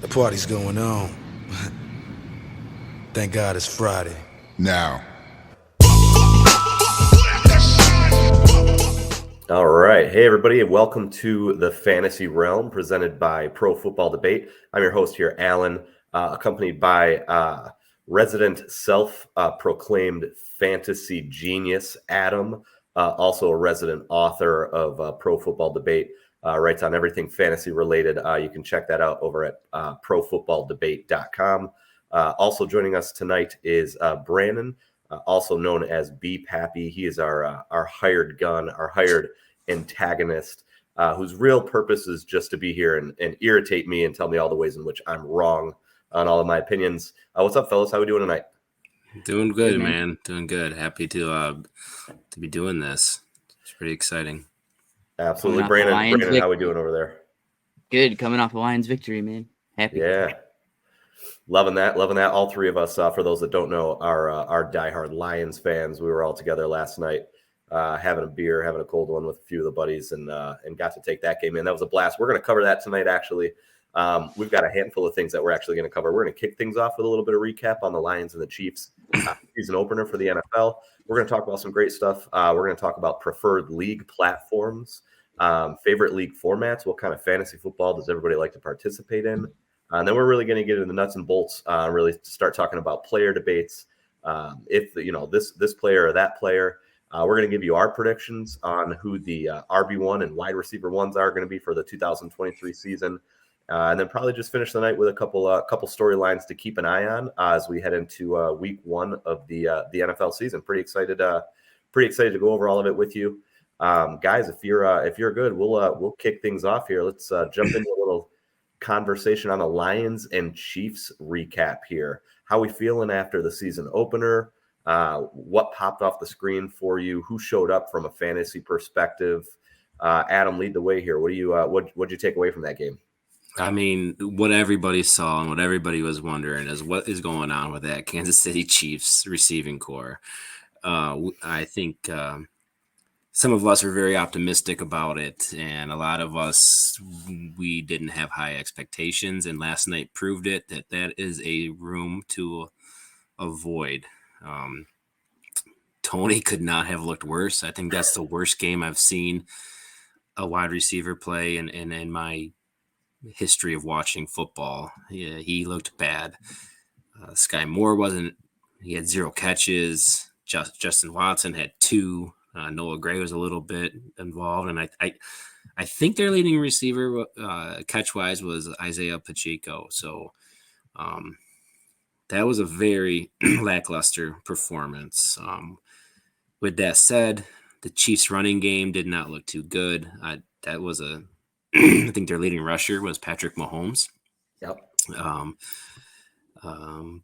The party's going on. Thank God it's Friday. Now. All right. Hey, everybody, and welcome to the Fantasy Realm presented by Pro Football Debate. I'm your host here, Alan, accompanied by resident self-proclaimed fantasy genius, Adam, also a resident author of Pro Football Debate, writes on everything fantasy related. You can check that out over at profootballdebate.com. Also joining us tonight is Brandon, also known as B Pappy. He is our hired gun, our hired antagonist, whose real purpose is just to be here and irritate me and tell me all the ways in which I'm wrong on all of my opinions. What's up, fellas? How we doing tonight? Doing good, man. Doing good. Happy to be doing this. It's pretty exciting. Absolutely, Brandon. How we doing over there? Good. Coming off the Lions victory, man. Happy. Yeah. Loving that. All three of us, for those that don't know, are diehard Lions fans. We were all together last night, having a beer, having a cold one with a few of the buddies, and got to take that game in. That was a blast. We're going to cover that tonight, actually. We've got a handful of things that we're actually going to cover. We're going to kick things off with a little bit of recap on the Lions and the Chiefs season opener for the NFL. We're going to talk about some great stuff. We're going to talk about preferred league platforms, favorite league formats, what kind of fantasy football does everybody like to participate in? And then we're really going to get into the nuts and bolts, really start talking about player debates. If this player or that player, we're going to give you our predictions on who the RB1 and wide receiver ones are going to be for the 2023 season, and then probably just finish the night with a couple storylines to keep an eye on as we head into week one of the NFL season. Pretty excited to go over all of it with you, guys. If you're good, we'll kick things off here. Let's jump into a little conversation on the Lions and Chiefs recap here. How we feeling after the season opener? What popped off the screen for you? Who showed up from a fantasy perspective? Adam, lead the way here. What'd you take away from that game? I mean, what everybody saw and what everybody was wondering is what is going on with that Kansas City Chiefs receiving core. I think some of us are very optimistic about it, and a lot of us, we didn't have high expectations, and last night proved it that is a room to avoid. Tony could not have looked worse. I think that's the worst game I've seen a wide receiver play in my history of watching football. Yeah, he looked bad. Sky Moore he had 0 catches. Justin Watson had 2. Noah Gray was a little bit involved, and I think their leading receiver catch-wise was Isaiah Pacheco. So that was a very lackluster performance. With that said, the Chiefs' running game did not look too good. That was I think their leading rusher was Patrick Mahomes. Yep.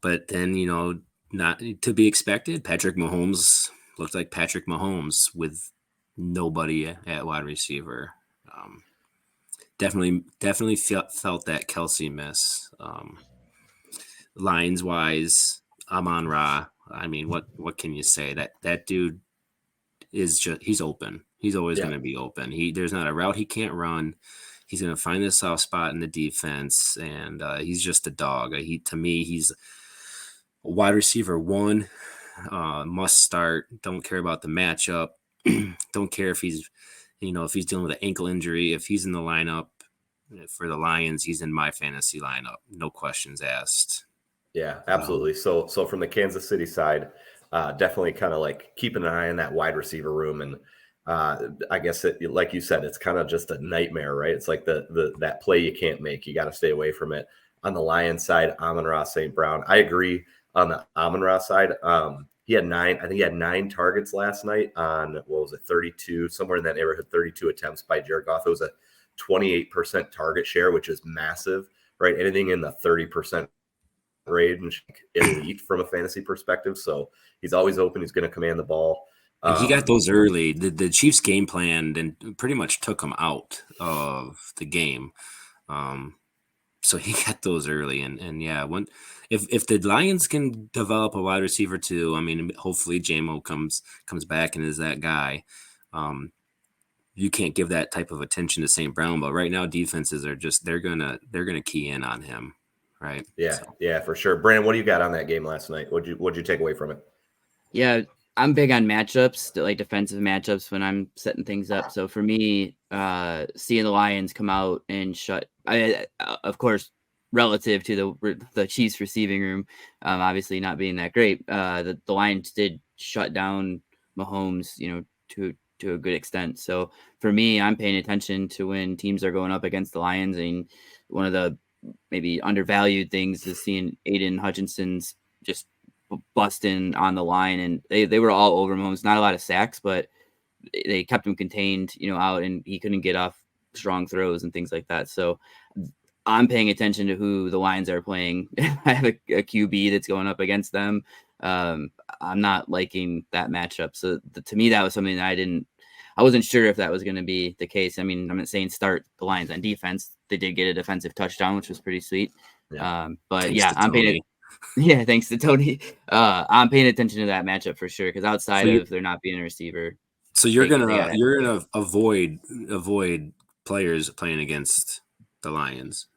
But then, not to be expected, Patrick Mahomes looked like Patrick Mahomes with nobody at wide receiver. Definitely felt that Kelsey miss. Lines wise, Amon-Ra. I mean, what can you say? That dude is he's open. He's always going to be open. There's not a route he can't run. He's going to find the soft spot in the defense, and he's just a dog. To me, he's a wide receiver 1. Must start. Don't care about the matchup. Don't care if he's dealing with an ankle injury. If he's in the lineup for the Lions, he's in my fantasy lineup. No questions asked. Yeah, absolutely. So from the Kansas City side, definitely kind of like keeping an eye on that wide receiver room. And I guess like you said, it's kind of just a nightmare, right? It's like that play you can't make. You got to stay away from it. On the Lions side, Amon-Ra St. Brown. I agree on the Amon-Ra side. He had 9 targets last night on, 32, somewhere in that neighborhood, 32 attempts by Jared Goff. It was a 28% target share, which is massive, right? Anything in the 30% range, elite from a fantasy perspective. So he's always open. He's going to command the ball. And he got those early. The Chiefs game planned and pretty much took him out of the game. So he got those early. And yeah, if the Lions can develop a wide receiver too, I mean, hopefully J-Mo comes back and is that guy. You can't give that type of attention to St. Brown, but right now defenses are just they're gonna key in on him. right? Yeah, yeah, for sure. Brandon, what do you got on that game last night? What'd you take away from it? Yeah, I'm big on matchups, like defensive matchups when I'm setting things up. So for me, seeing the Lions come out and of course, relative to the Chiefs receiving room, obviously not being that great, the Lions did shut down Mahomes, to a good extent. So for me, I'm paying attention to when teams are going up against the Lions, and one of the maybe undervalued things is seeing Aiden Hutchinson's just busting on the line, and they were all over Mahomes. Not a lot of sacks, but they kept him contained, out, and he couldn't get off strong throws and things like that. So I'm paying attention to who the Lions are playing. I have a QB that's going up against them. I'm not liking that matchup. So to me, that was something that I wasn't sure if that was going to be the case. I mean, I'm not saying start the Lions on defense. They did get a defensive touchdown, which was pretty sweet. Yeah. But Thanks yeah, to I'm Tony. Yeah, thanks to Tony. I'm paying attention to that matchup for sure, because outside of there not being a receiver. So you're gonna avoid players playing against the Lions,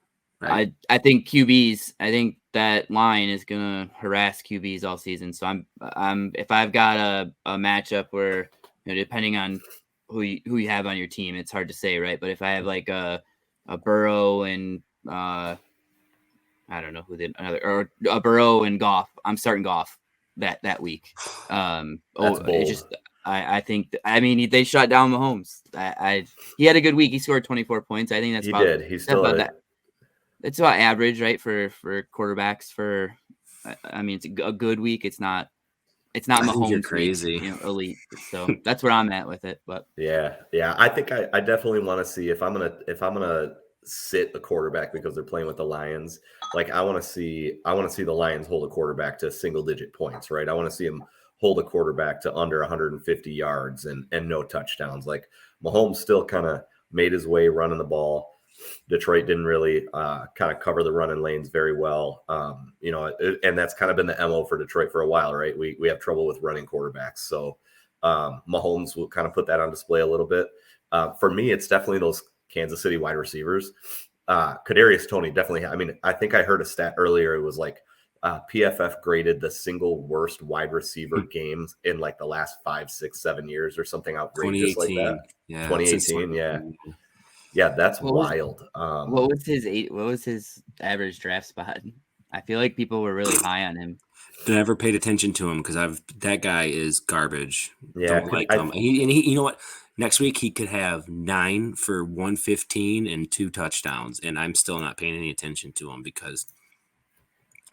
right? I think QBs. I think that line is gonna harass QBs all season. So I'm if I've got a matchup where, depending on who you have on your team, it's hard to say, right? But if I have like a Burrow and I don't know who or a Burrow and Goff, I'm starting Goff that week. That's bold. I think they shut down Mahomes. He had a good week. He scored 24 points. I think that's did. He's still that. It's about average, right, for quarterbacks. It's a good week. It's not Mahomes. You're crazy. Week, elite. So that's where I'm at with it. But yeah. I think I definitely want to see if I'm gonna sit a quarterback because they're playing with the Lions. Like I want to see the Lions hold a quarterback to single digit points, right? I want to see him hold a quarterback to under 150 yards and no touchdowns. Like Mahomes still kind of made his way running the ball. Detroit didn't really kind of cover the running lanes very well. And that's kind of been the MO for Detroit for a while, right? We have trouble with running quarterbacks. So Mahomes will kind of put that on display a little bit. For me, it's definitely those Kansas City wide receivers. Kadarius Toney definitely. I mean, I think I heard a stat earlier. It was like PFF graded the single worst wide receiver games in like the last 5, 6, 7 years or something outrageous like that. Yeah, 2018. Yeah, that's wild. What was his average draft spot? I feel like people were really high on him. Never paid attention to him because that guy is garbage. Yeah, don't like him. He you know what? Next week he could have 9 for 115 and 2 touchdowns, and I'm still not paying any attention to him because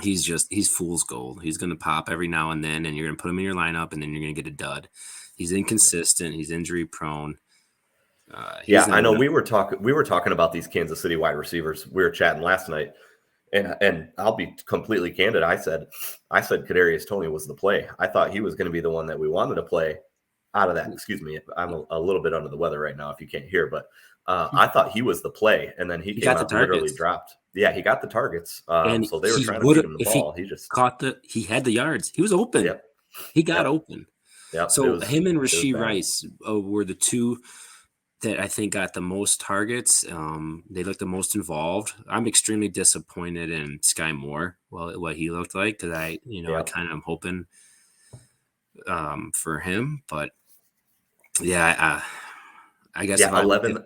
he's fool's gold. He's going to pop every now and then, and you're going to put him in your lineup, and then you're going to get a dud. He's inconsistent. He's injury prone. I know we were talking about these Kansas City wide receivers. We were chatting last night, and I'll be completely candid. I said Kadarius Toney was the play. I thought he was going to be the one that we wanted to play out of that. Excuse me, I'm a little bit under the weather right now if you can't hear, but I thought he was the play, and then he came out and literally dropped. Yeah, he got the targets. So they were trying to feed him the ball. He just he had the yards. He was open. Yep. He got open. Yep. So him and Rashee Rice were the two that I think got the most targets. They looked the most involved. I'm extremely disappointed in Sky Moore. Well, what he looked like, because I kind of am hoping for him, but yeah, I guess 11.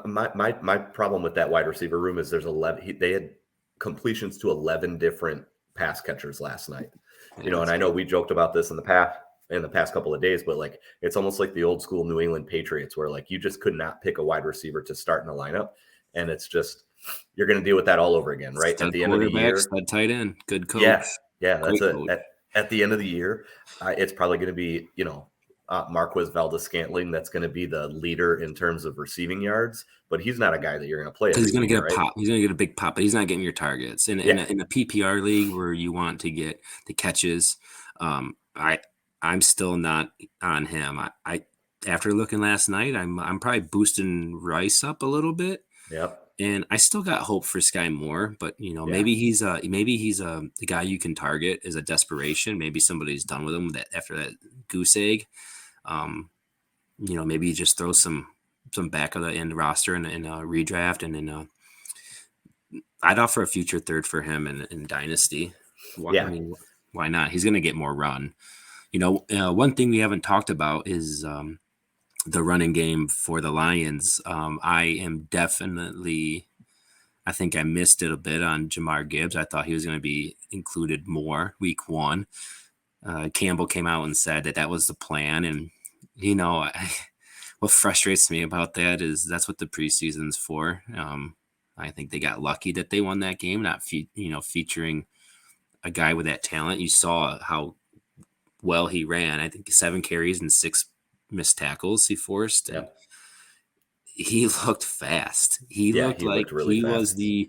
My problem with that wide receiver room is there's 11. They had completions to 11 different pass catchers last night. And I know we joked about this in the past couple of days, but like it's almost like the old school New England Patriots where like you just could not pick a wide receiver to start in a lineup, and it's just you're going to deal with that all over again, right? At the end of the year, tight end, good coach. Yeah, that's it. At the end of the year, it's probably going to be Marquez Valdes-Scantling that's going to be the leader in terms of receiving yards, but he's not a guy that you're going to play. He's going to get a pop. He's going to get a big pop, but he's not getting your targets. In a PPR league where you want to get the catches, I'm still not on him. I after looking last night, I'm probably boosting Rice up a little bit. Yep. And I still got hope for Sky Moore, but maybe he's the guy you can target as a desperation. Maybe somebody's done with him after that goose egg. Maybe you just throw some back of the end roster in a redraft, and then I'd offer a future third for him in Dynasty. Yeah. I mean, why not? He's going to get more run. One thing we haven't talked about is the running game for the Lions. I think I missed it a bit on Jahmyr Gibbs. I thought he was going to be included more week 1. Campbell came out and said that was the plan. And, what frustrates me about that is that's what the preseason's for. I think they got lucky that they won that game, not featuring a guy with that talent. You saw how well he ran. I think 7 carries and 6 missed tackles he forced. And he looked fast. He looked like he was the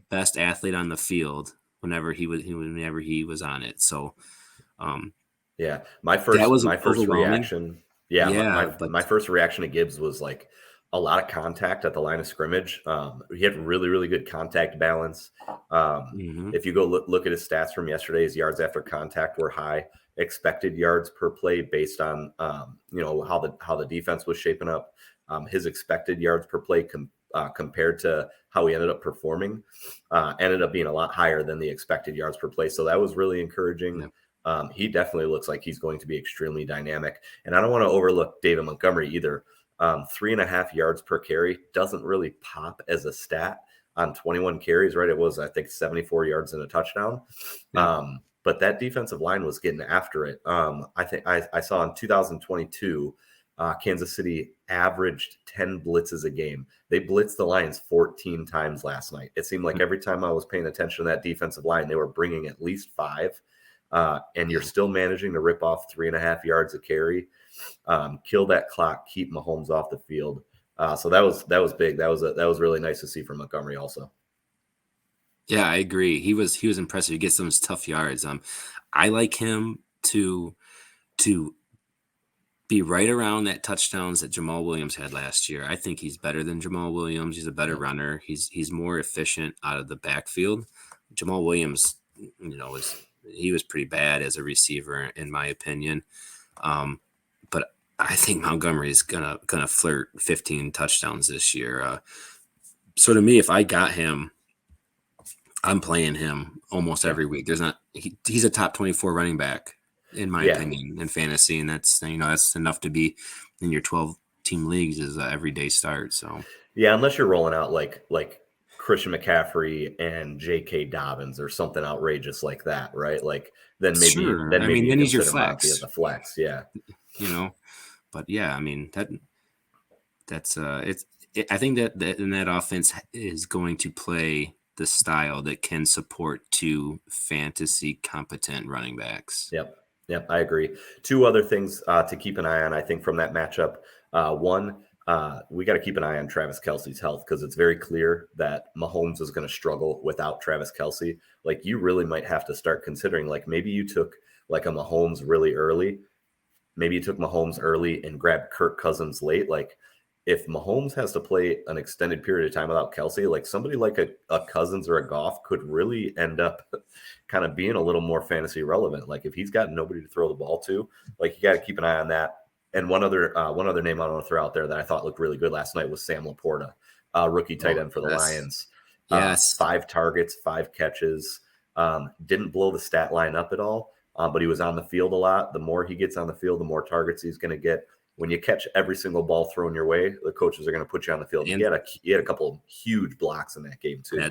best athlete on the field whenever he was on it. So, my first reaction. My first reaction to Gibbs was like a lot of contact at the line of scrimmage. He had really, really good contact balance. If you go look at his stats from yesterday, his yards after contact were high. Expected yards per play based on how the defense was shaping up. His expected yards per play compared to how he ended up performing ended up being a lot higher than the expected yards per play. So that was really encouraging. Yeah. He definitely looks like he's going to be extremely dynamic. And I don't want to overlook David Montgomery either. 3.5 yards per carry doesn't really pop as a stat on 21 carries, right? It was, I think, 74 yards and a touchdown. Yeah. But that defensive line was getting after it. I think I saw in 2022, Kansas City averaged 10 blitzes a game. They blitzed the Lions 14 times last night. It seemed like every time I was paying attention to that defensive line, they were bringing at least 5. And you're still managing to rip off 3.5 yards a carry, kill that clock, keep Mahomes off the field. So that was big. That was really nice to see from Montgomery also. Yeah, I agree. He was impressive. He gets those tough yards. I like him to be right around that touchdowns that Jamal Williams had last year. I think he's better than Jamal Williams. He's a better runner. He's more efficient out of the backfield. Jamal Williams, he was pretty bad as a receiver in my opinion. But I think Montgomery is gonna flirt 15 touchdowns this year. So to me, if I got him, I'm playing him almost every week. He's a top 24 running back in my opinion in fantasy, and that's enough to be in your 12-team leagues as an everyday start. So unless you're rolling out like Christian McCaffrey and J.K. Dobbins or something outrageous like that, right? Like then maybe then he's your flex. As a flex, yeah. But yeah, I mean that's I think that in that offense is going to play the style that can support 2 fantasy competent running backs. Yep, I agree. 2 other things to keep an eye on, I think, from that matchup. One, we got to keep an eye on Travis Kelce's health because it's very clear that Mahomes is going to struggle without Travis Kelce. Like, you really might have to start considering, like, maybe you took like a Mahomes really early. Maybe you took Mahomes early and grabbed Kirk Cousins late. Like, if Mahomes has to play an extended period of time without Kelce, like somebody like a Cousins or a Goff could really end up kind of being a little more fantasy relevant. Like if he's got nobody to throw the ball to, like you got to keep an eye on that. And one other name I want to throw out there that I thought looked really good last night was Sam Laporta, rookie tight end for the Lions. Yes. 5 targets, 5 catches. Didn't blow the stat line up at all, but he was on the field a lot. The more he gets on the field, the more targets he's going to get. When you catch every single ball thrown your way, the coaches are going to put you on the field. He had a couple of huge blocks in that game too.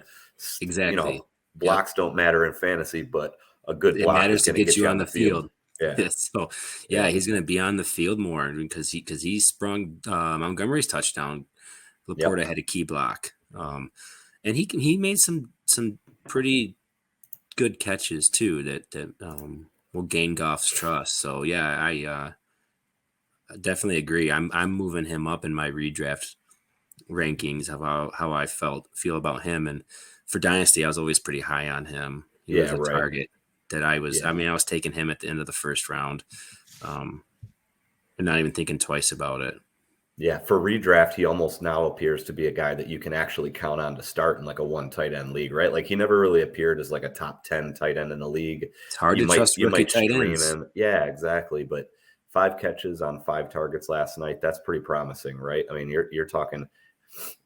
Exactly. Blocks don't matter in fantasy, but a good block matters to get you on the field. Yeah. So he's going to be on the field more because he sprung Montgomery's touchdown. Laporta had a key block, and he made some pretty good catches too that will gain Goff's trust. So I definitely agree. I'm moving him up in my redraft rankings of how I feel about him. And for Dynasty, I was always pretty high on him. He was a target that I was. I mean, I was taking him at the end of the first round, and not even thinking twice about it. Yeah, for redraft, he almost now appears to be a guy that you can actually count on to start in like a 1 tight end league, right? Like he never really appeared as like a top 10 tight end in the league. It's hard to trust rookie tight ends. Yeah, exactly. But 5 catches on 5 targets last night, that's pretty promising, right? I mean, you're talking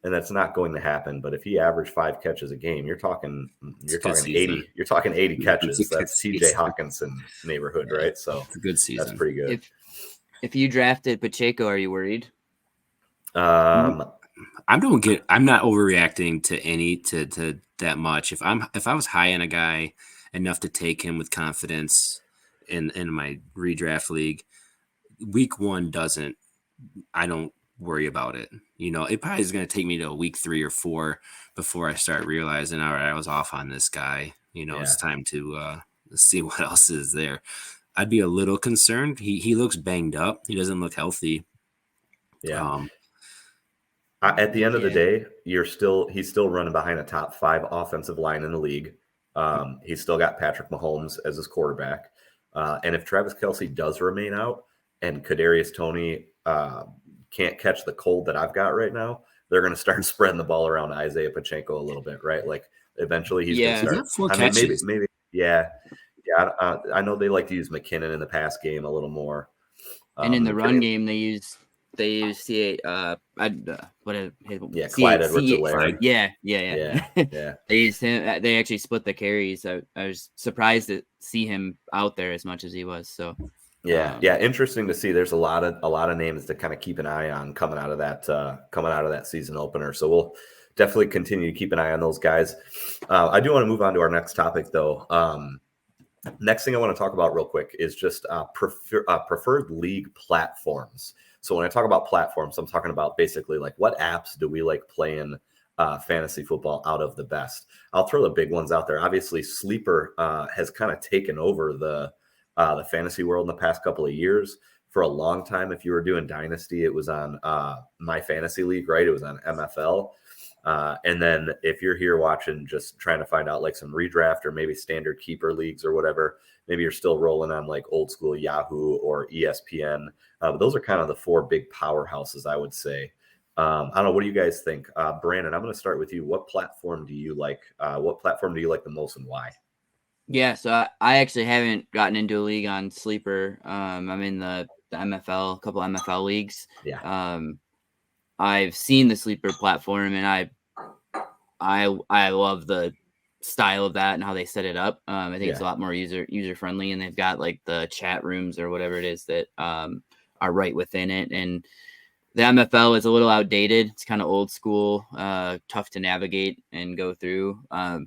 and that's not going to happen. But if he averaged 5 catches a game, you're talking 80. You're talking 80 catches. That's TJ Hawkinson neighborhood, right? So it's a good season. That's pretty good. If you drafted Pacheco, are you worried? Um, I'm not overreacting to that much. If I was high on a guy enough to take him with confidence in my redraft league, week 1 I don't worry about it. It probably is going to take me to week 3 or 4 before I start realizing, all right, I was off on this guy. It's time to see what else is there. I'd be a little concerned. He looks banged up. He doesn't look healthy. Yeah. At the end of the day, he's still running behind a top 5 offensive line in the league. He's still got Patrick Mahomes as his quarterback. And if Travis Kelce does remain out and Kadarius Toney can't catch the cold that I've got right now, they're going to start spreading the ball around Isaiah Pacheco a little bit, right? Like eventually he's going to start. Maybe. Yeah. I know they like to use McKinnon in the pass game a little more. And in the run game, they use Clyde Edwards-Helaire. Yeah. They used him. They actually split the carries. I was surprised to see him out there as much as he was. So interesting to see. There's a lot of names to kind of keep an eye on coming out of that season opener. So we'll definitely continue to keep an eye on those guys. I do want to move on to our next topic though. Next thing I want to talk about real quick is just preferred league platforms. So when I talk about platforms, I'm talking about basically like what apps do we like playing fantasy football out of the best. I'll throw the big ones out there. Obviously, Sleeper has kind of taken over the fantasy world in the past couple of years. For a long time, if you were doing Dynasty, it was on My Fantasy League, right? It was on MFL. And then if you're here watching, just trying to find out like some redraft or maybe standard keeper leagues or whatever, maybe you're still rolling on like old school Yahoo or ESPN. But those are kind of the 4 big powerhouses, I would say. I don't know. What do you guys think? Brandon, I'm going to start with you. What platform do you like? What platform do you like the most and why? Yeah, so I actually haven't gotten into a league on Sleeper. I'm in the MFL, a couple MFL leagues. Yeah. I've seen the Sleeper platform, and I love the style of that and how they set it up. I think it's a lot more user friendly, and they've got like the chat rooms or whatever it is that are right within it. And the MFL is a little outdated. It's kind of old school, tough to navigate and go through.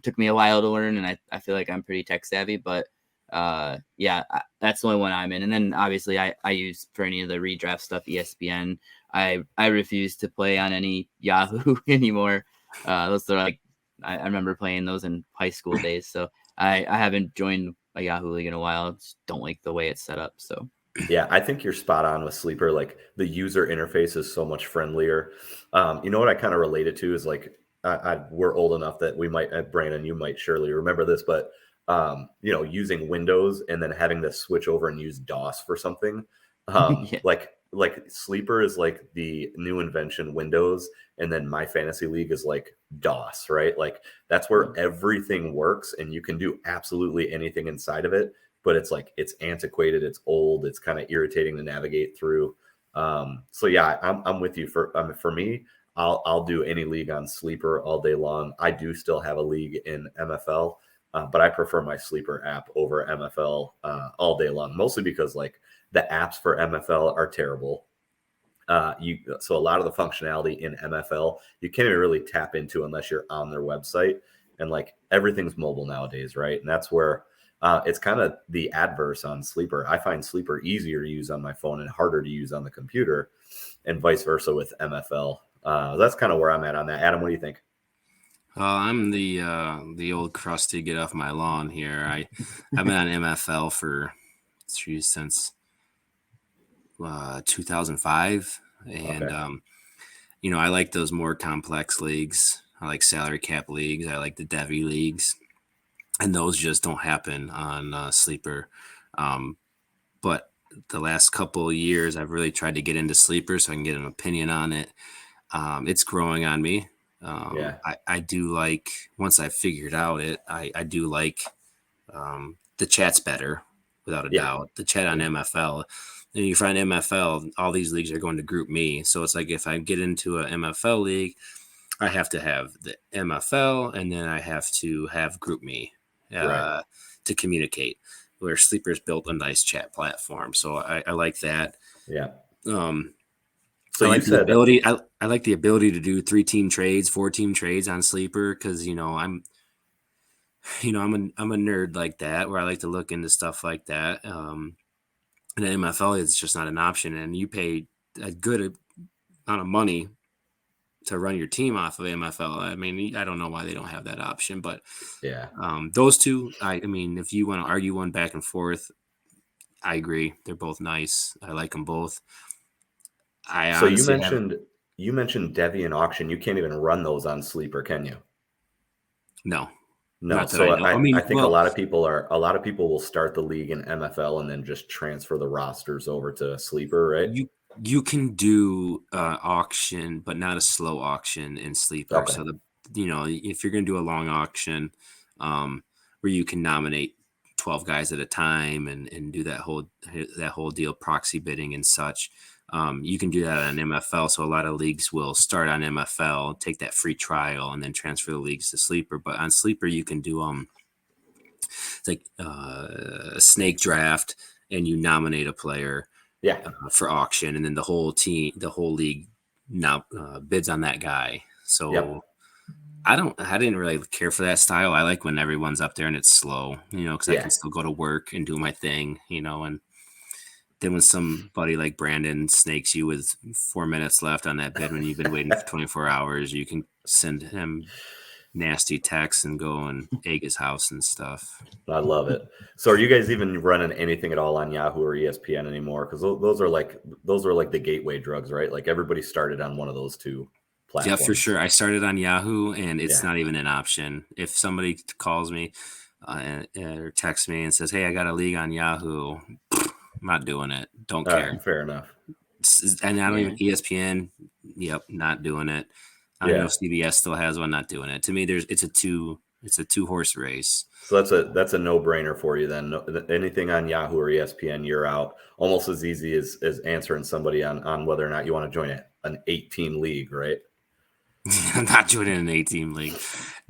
Took me a while to learn, and I feel like I'm pretty tech savvy, but that's the only one I'm in. And then obviously I use for any of the redraft stuff, ESPN. I refuse to play on any Yahoo anymore. Those are like, I remember playing those in high school days. So I haven't joined a Yahoo league in a while. Just don't like the way it's set up. So yeah, I think you're spot on with Sleeper. Like the user interface is so much friendlier. You know what I kind of relate it to is like, we're old enough that we might, Brandon, you might surely remember this, but using Windows and then having to switch over and use DOS for something. Like Sleeper is like the new invention Windows, and then My Fantasy League is like DOS, right? Like that's where everything works and you can do absolutely anything inside of it, but it's like, it's antiquated, it's old, it's kind of irritating to navigate through. So yeah, I'm with you. For me, I'll do any league on Sleeper all day long. I do still have a league in MFL, but I prefer my Sleeper app over MFL all day long, mostly because like the apps for MFL are terrible. So a lot of the functionality in MFL, you can't even really tap into unless you're on their website, and like everything's mobile nowadays, right? And that's where it's kind of the adverse on Sleeper. I find Sleeper easier to use on my phone and harder to use on the computer, and vice versa with MFL. That's kind of where I'm at on that. Adam, what do you think? I'm the old crusty get off my lawn here. I've been on MFL since 2005, and okay. I like those more complex leagues. I like salary cap leagues. I like the Devy leagues, and those just don't happen on Sleeper. But the last couple of years, I've really tried to get into Sleeper so I can get an opinion on it. It's growing on me. I do like, once I figured out I do like the chat's better without a doubt. The chat on MFL, and you find MFL, all these leagues are going to group me. So it's like if I get into a MFL league, I have to have the MFL, and then I have to have group me to communicate. Where Sleeper's built a nice chat platform, so I like that. Yeah. So I like the ability. I like the ability to do 3-team trades, 4-team trades on Sleeper because I'm a nerd like that where I like to look into stuff like that. And in MFL, it's just not an option, and you pay a good amount of money to run your team off of MFL. I mean, I don't know why they don't have that option, but those two, I mean, if you want to argue one back and forth, I agree. They're both nice. I like them both. So you mentioned Deviant auction. You can't even run those on Sleeper, can you? No. So I think a lot of people will start the league in MFL and then just transfer the rosters over to Sleeper, right? You can do auction, but not a slow auction in Sleeper. Okay. So if you're going to do a long auction, where you can nominate 12 guys at a time and do that whole deal, proxy bidding and such. You can do that on MFL. So a lot of leagues will start on MFL, take that free trial, and then transfer the leagues to Sleeper. But on Sleeper, you can do it's like a snake draft, and you nominate a player for auction, and then the whole league now bids on that guy. So I didn't really care for that style. I like when everyone's up there and it's slow, because I can still go to work and do my thing, and then when somebody like Brandon snakes you with 4 minutes left on that bid when you've been waiting for 24 hours, you can send him nasty texts and go and egg his house and stuff. I love it. So are you guys even running anything at all on Yahoo or ESPN anymore? Because those are like the gateway drugs, right? Like everybody started on one of those two platforms. Yeah, for sure. I started on Yahoo, and it's not even an option. If somebody calls me or texts me and says, "Hey, I got a league on Yahoo," I'm not doing it. Don't care. Right, fair enough. And I don't even ESPN. Yep, not doing it. I don't know if CBS still has one. Not doing it. To me, it's a two horse race. So that's a no brainer for you then. Anything on Yahoo or ESPN, you're out. Almost as easy as answering somebody on whether or not you want to join an 8-team league, right? I'm not joining an 8-team league.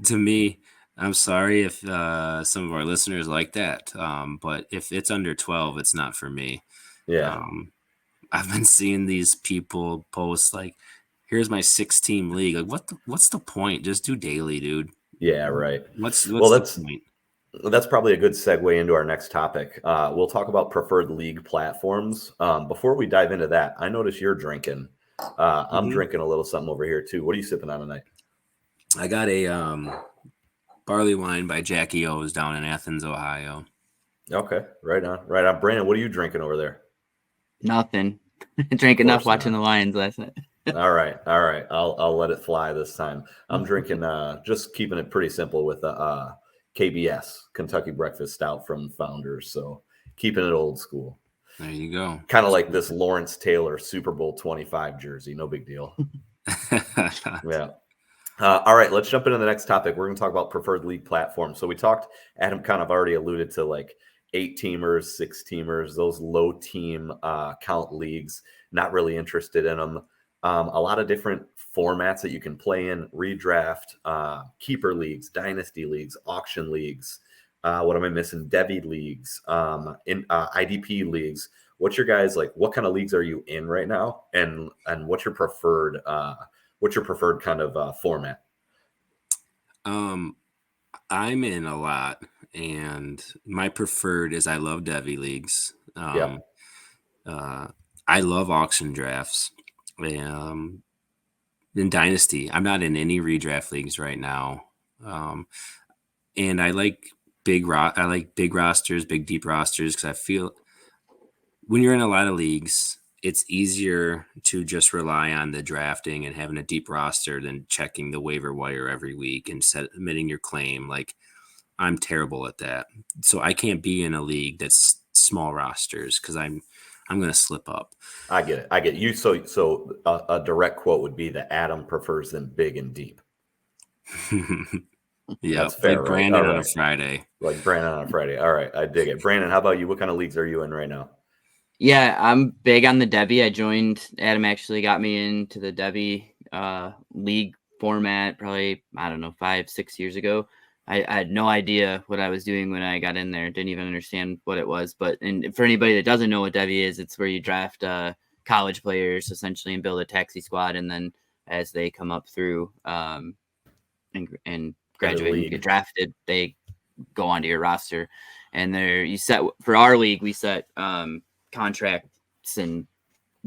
To me, I'm sorry if some of our listeners like that, but if it's under 12, it's not for me. Yeah. I've been seeing these people post like, "Here's my 6-team league." Like, what's the point? Just do daily, dude. Yeah, right. What's the point? That's probably a good segue into our next topic. We'll talk about preferred league platforms. Before we dive into that, I notice you're drinking. I'm drinking a little something over here too. What are you sipping on tonight? I got a barley wine by Jackie O's down in Athens, Ohio. Okay, right on. Brandon, what are you drinking over there? Nothing. I drank enough watching the Lions last night. All right. I'll let it fly this time. I'm drinking, just keeping it pretty simple with KBS, Kentucky Breakfast Stout from Founders. So keeping it old school. There you go. Kind of like this Lawrence Taylor Super Bowl 25 jersey. No big deal. Yeah. All right, let's jump into the next topic. We're going to talk about preferred league platforms. So we talked, Adam kind of already alluded to like 8-teamers, 6-teamers, those low team count leagues, not really interested in them. A lot of different formats that you can play in: redraft, keeper leagues, dynasty leagues, auction leagues. What am I missing? Devy leagues, in IDP leagues. What's your guys like? What kind of leagues are you in right now? And what's your preferred kind of format? I'm in a lot, and my preferred is I love Devy leagues. I love auction drafts. In Dynasty, I'm not in any redraft leagues right now, and I like big rosters, big deep rosters, because I feel when you're in a lot of leagues, it's easier to just rely on the drafting and having a deep roster than checking the waiver wire every week and submitting your claim. Like, I'm terrible at that, so I can't be in a league that's small rosters because I'm going to slip up. I get it. You. So a direct quote would be that Adam prefers them big and deep. Yeah, That's fair, like right? Brandon All on a right. Friday. Like Brandon on a Friday. All right, I dig it. Brandon, how about you? What kind of leagues are you in right now? Yeah, I'm big on the Debbie. Adam actually got me into the Debbie league format probably, I don't know, 5-6 years ago. I had no idea what I was doing when I got in there. Didn't even understand what it was. And for anybody that doesn't know what Debbie is, it's where you draft college players essentially and build a taxi squad. And then as they come up through and graduate and get drafted, they go onto your roster. And for our league, we set contracts and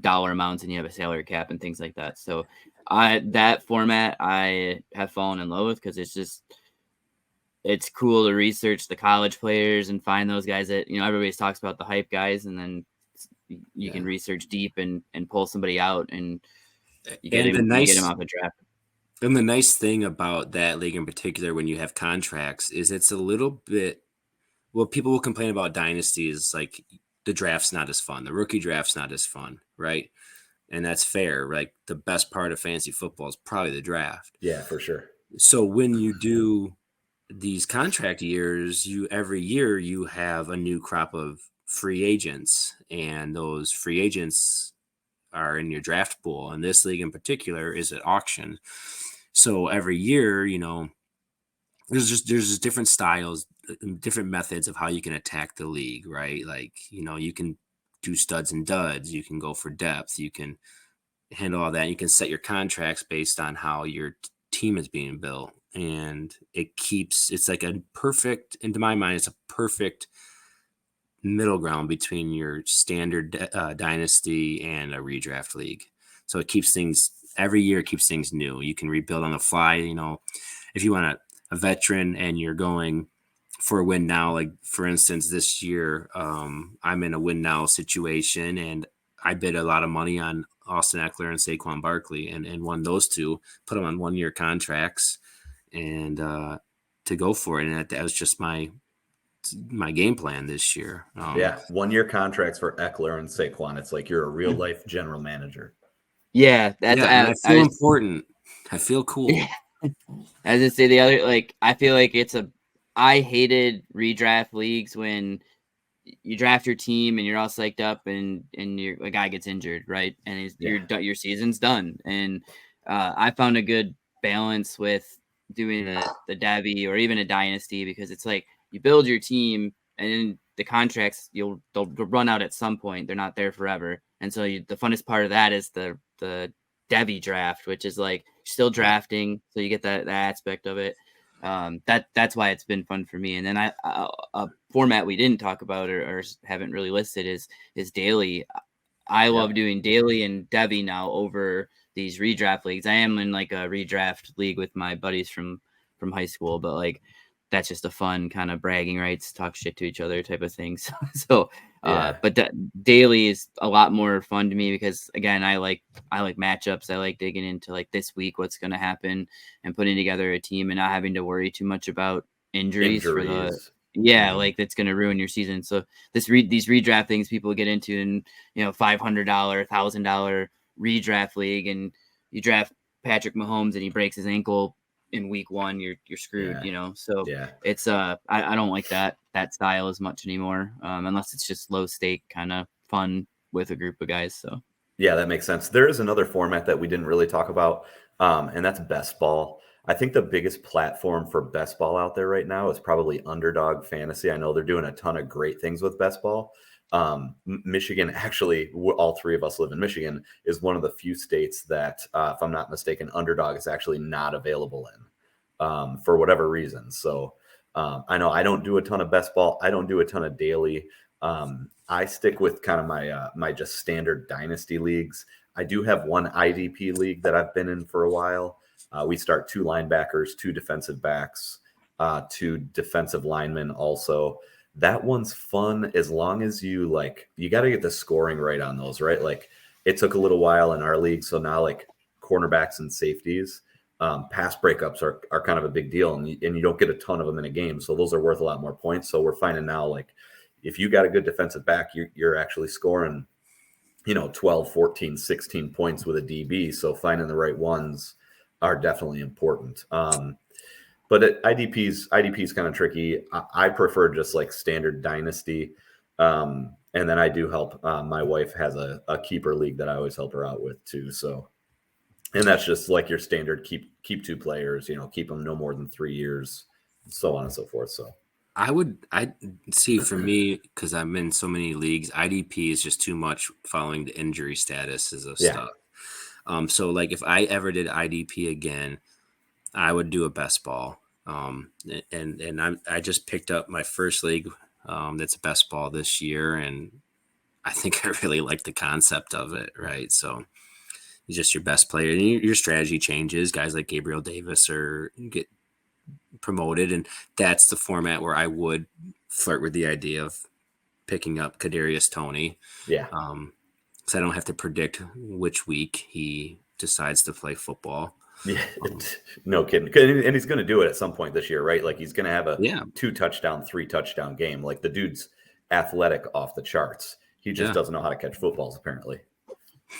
dollar amounts, and you have a salary cap and things like that. So that format I have fallen in love with because it's cool to research the college players and find those guys that, everybody talks about the hype guys, and then you can research deep and pull somebody out and you get him off a draft. And the nice thing about that league in particular, when you have contracts, is it's a little bit, well, people will complain about dynasties, like the draft's not as fun. The rookie draft's not as fun, right? And that's fair. Like the best part of fantasy football is probably the draft. Yeah, for sure. So when you do these contract years, every year you have a new crop of free agents, and those free agents are in your draft pool. And this league in particular is at auction. So every year, there's just different styles, different methods of how you can attack the league, right? Like, you can do studs and duds. You can go for depth. You can handle all that. You can set your contracts based on how your team is being built. And it's like a perfect, into my mind, it's a perfect middle ground between your standard dynasty and a redraft league. So it keeps things, every year it keeps things new. You can rebuild on the fly. If you want a veteran and you're going for a win now, like for instance, this year, I'm in a win now situation, and I bid a lot of money on Austin Eckler and Saquon Barkley and won those two, put them on 1-year contracts and to go for it. And that was just my game plan this year. 1-year contracts for Eckler and Saquon. It's like you're a real life general manager. Yeah, I feel important. I feel cool. Yeah. As I say, the other, like, I feel like I hated redraft leagues when you draft your team and you're all psyched up and a guy gets injured, right? And your season's done. And I found a good balance with doing the Devy or even a dynasty, because it's like you build your team and then the contracts they'll run out at some point. They're not there forever. And so the funnest part of that is the Devy draft, which is like still drafting, so you get that aspect of it. That's why it's been fun for me. And then a format we didn't talk about or haven't really listed is daily. I love doing daily and Devy now over these redraft leagues. I am in like a redraft league with my buddies from high school, but like that's just a fun kind of bragging rights, talk shit to each other type of thing. But daily is a lot more fun to me because, again, I like matchups. I like digging into like this week, what's going to happen, and putting together a team and not having to worry too much about injuries. Like that's going to ruin your season. So these redraft things people get into, and $500, $1,000 redraft league, and you draft Patrick Mahomes and he breaks his ankle in week 1, you're screwed, So it's I don't like that style as much anymore, unless it's just low stake kind of fun with a group of guys. So that makes sense. There is another format that we didn't really talk about, and that's best ball. I think the biggest platform for best ball out there right now is probably Underdog Fantasy. I know they're doing a ton of great things with best ball. Michigan, actually, all three of us live in Michigan, is one of the few states that, if I'm not mistaken, Underdog is actually not available in for whatever reason. So I know I don't do a ton of best ball. I don't do a ton of daily. I stick with kind of my just standard dynasty leagues. I do have one IDP league that I've been in for a while. We start 2 linebackers, 2 defensive backs, 2 defensive linemen also. That one's fun as long as you got to get the scoring right on those, right? Like it took a little while in our league. So now like cornerbacks and safeties, pass breakups are kind of a big deal, and you don't get a ton of them in a game. So those are worth a lot more points. So we're finding now, like if you got a good defensive back, you're actually scoring, 12, 14, 16 points with a DB. So finding the right ones are definitely important. But IDP's kind of tricky. I prefer just like standard dynasty. And then I do help. My wife has a keeper league that I always help her out with too. So, and that's just like your standard keep 2 players, keep them no more than 3 years, so on and so forth. So I see for me, because I'm in so many leagues, IDP is just too much following the injury statuses of stuff. So like if I ever did IDP again, I would do a best ball. And I just picked up my first league that's a best ball this year, and I think I really like the concept of it, right? So he's just your best player, and your strategy changes. Guys like Gabriel Davis get promoted, and that's the format where I would flirt with the idea of picking up Kadarius Toney. Yeah. Because I don't have to predict which week he decides to play football. Yeah, no kidding. And he's going to do it at some point this year, right? Like he's going to have a 2 touchdown, 3 touchdown game. Like the dude's athletic off the charts. He just doesn't know how to catch footballs, apparently.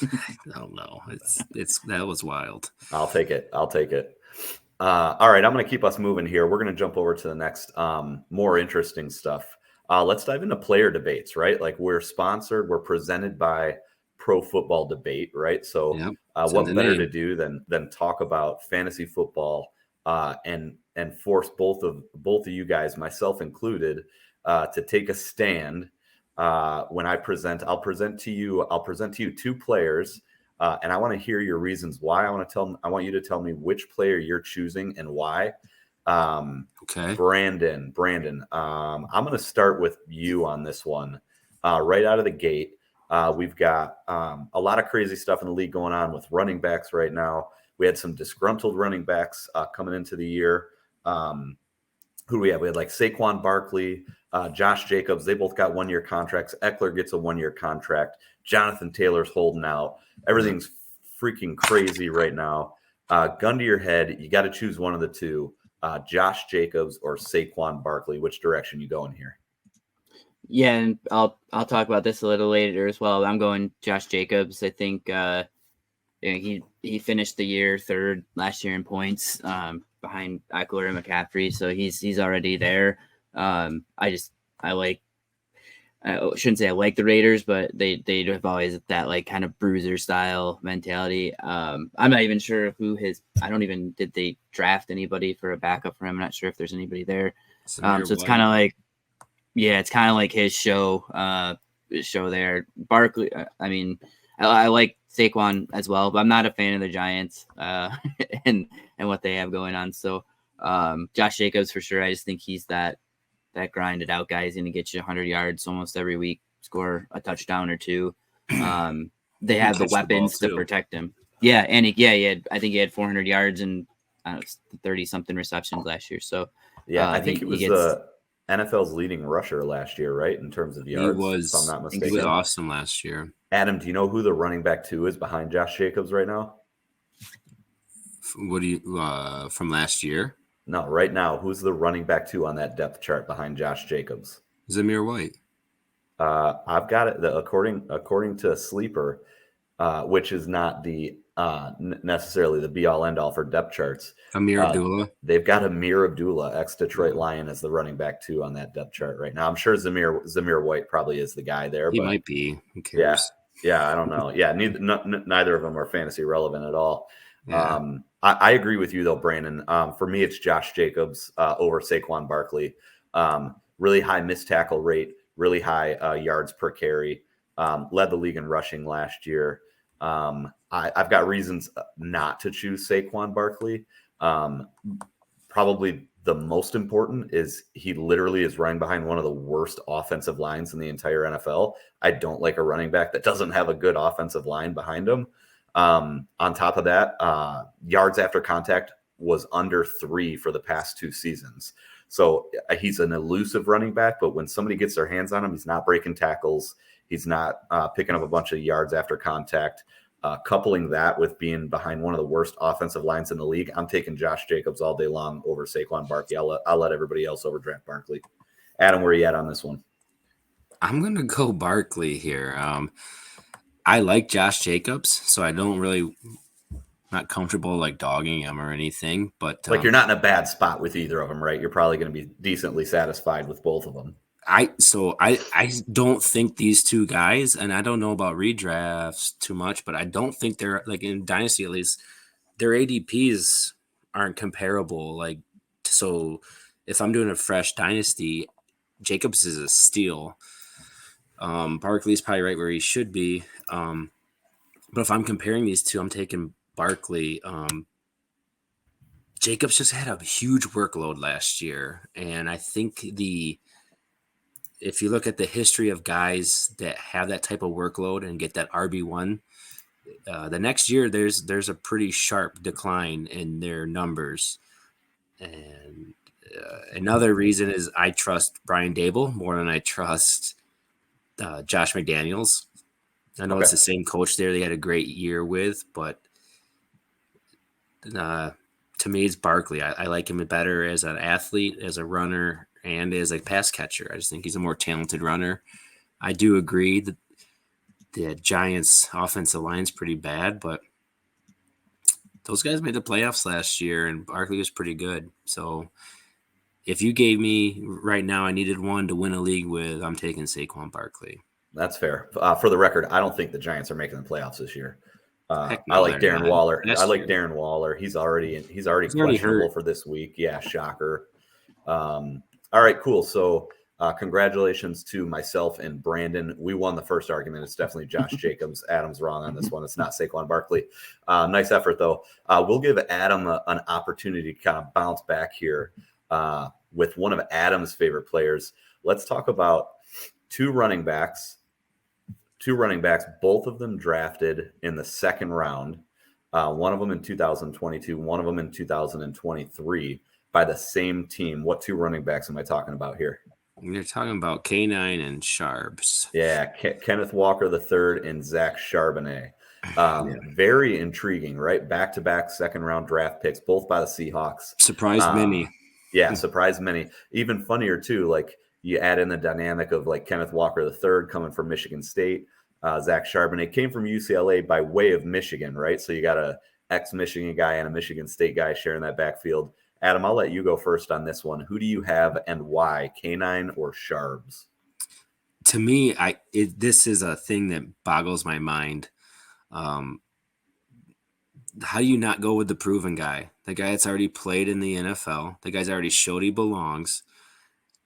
I don't know. That was wild. I'll take it. All right, I'm going to keep us moving here. We're going to jump over to the next more interesting stuff. Let's dive into player debates, right? Like we're presented by Pro Football Debate, right? So what better to do than talk about fantasy football and force both of you guys, myself included, to take a stand. When I present, I'll present to you 2 players. And I want to hear your reasons why. I want you to tell me which player you're choosing and why. Okay. Brandon, I'm going to start with you on this one. Right out of the gate, we've got a lot of crazy stuff in the league going on with running backs right now. We had some disgruntled running backs coming into the year. Who do we have? We had like Saquon Barkley, Josh Jacobs. They both got 1-year contracts. Eckler gets a 1-year contract. Jonathan Taylor's holding out. Everything's freaking crazy right now. Gun to your head, you got to choose one of the 2, Josh Jacobs or Saquon Barkley. Which direction you going here? Yeah, and I'll talk about this a little later as well. I'm going Josh Jacobs. I think he finished the year 3rd last year in points behind Eckler and McCaffrey, so he's already there. I shouldn't say I like the Raiders, but they have always that like kind of bruiser style mentality. I'm not even sure did they draft anybody for a backup for him? I'm not sure if there's anybody there. So it's kind of like, it's kind of like his show there. Barkley, I like Saquon as well, but I'm not a fan of the Giants and what they have going on. So Josh Jacobs for sure. I just think he's that grinded out guy. He's going to get you 100 yards almost every week, score a touchdown or 2. They have the weapons to protect him. Yeah, and I think he had 400 yards and 30 something receptions last year. So I think he was the NFL's leading rusher last year, right? In terms of yards, if I'm not mistaken. He was awesome last year. Adam, do you know who the running back 2 is behind Josh Jacobs right now? What do you from last year? No, right now, who's the running back 2 on that depth chart behind Josh Jacobs? Zamir White. I've got it. According to Sleeper, which is not the necessarily the be all end all for depth charts. Amir Abdullah. They've got Amir Abdullah, ex-Detroit Lion, as the running back 2 on that depth chart right now. I'm sure Zamir White probably is the guy there. He might be. Who cares? Yeah, I don't know. Yeah, neither of them are fantasy relevant at all. Yeah. I agree with you though, Brandon. For me, it's Josh Jacobs over Saquon Barkley. Really high missed tackle rate, really high yards per carry. Led the league in rushing last year. I've got reasons not to choose Saquon Barkley. Probably the most important is he literally is running behind one of the worst offensive lines in the entire NFL. I don't like a running back that doesn't have a good offensive line behind him. On top of that, yards after contact was under 3 for the past 2 seasons. So he's an elusive running back, but when somebody gets their hands on him, he's not breaking tackles. He's not picking up a bunch of yards after contact. Coupling that with being behind one of the worst offensive lines in the league, I'm taking Josh Jacobs all day long over Saquon Barkley. I'll let everybody else overdraft Barkley. Adam, where are you at on this one? I'm going to go Barkley here. I like Josh Jacobs, so I don't really not comfortable like dogging him or anything, but Like you're not in a bad spot with either of them, right? You're probably going to be decently satisfied with both of them. I don't think these two guys, and I don't know about redrafts too much, but I don't think they're like in Dynasty at least, their ADPs aren't comparable. Like, so if I'm doing a fresh Dynasty, Jacobs is a steal. Barkley's probably right where he should be. But if I'm comparing these two, I'm taking Barkley. Jacobs just had a huge workload last year, and I think if you look at the history of guys that have that type of workload and get that RB1, the next year there's a pretty sharp decline in their numbers. And another reason is I trust Brian Dable more than I trust Josh McDaniels. I know it's the same coach there. They had a great year with, but to me, it's Barkley. I like him better as an athlete, as a runner, and as a pass catcher. I just think he's a more talented runner. I do agree that the Giants' offensive line is pretty bad, but those guys made the playoffs last year, and Barkley was pretty good. So if you gave me right now, I needed one to win a league with, I'm taking Saquon Barkley. That's fair. For the record, I don't think the Giants are making the playoffs this year. No, I like Darren Waller. I like Darren Waller. He's already questionable for this week. Yeah, shocker. All right, cool. So congratulations to myself and Brandon. We won the first argument. It's definitely Josh Jacobs. Adam's wrong on this one. It's not Saquon Barkley. Nice effort, though. We'll give Adam an opportunity to kind of bounce back here with one of Adam's favorite players. Let's talk about two running backs, both of them drafted in the second round, one of them in 2022, one of them in 2023 by the same team. What two running backs am I talking about here? You're talking about K9 and Charbs. Yeah, Kenneth Walker III and Zach Charbonnet. Very intriguing, right? Back-to-back second-round draft picks, both by the Seahawks. Surprised many. Yeah, surprised many. Even funnier, too, like you add in the dynamic of like Kenneth Walker III coming from Michigan State. Zach Charbonnet came from UCLA by way of Michigan, right? So you got a ex-Michigan guy and a Michigan State guy sharing that backfield. Adam, I'll let you go first on this one. Who do you have and why, K9 or Charbs? To me, this is a thing that boggles my mind. How do you not go with the proven guy? The guy that's already played in the NFL. The guy's already showed he belongs.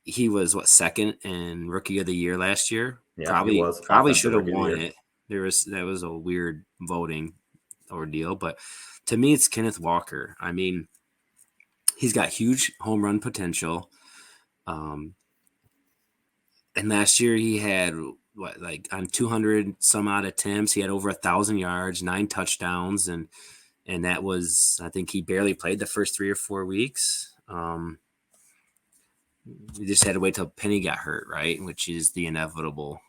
He was second in Rookie of the Year last year. Yeah, probably should have won it. That was a weird voting ordeal, but to me, it's Kenneth Walker. I mean, he's got huge home run potential. And last year he had on 200 some odd attempts, he had over 1,000 yards, 9 touchdowns, and that was, I think he barely played the first 3 or 4 weeks. We just had to wait till Penny got hurt, right? Which is the inevitable,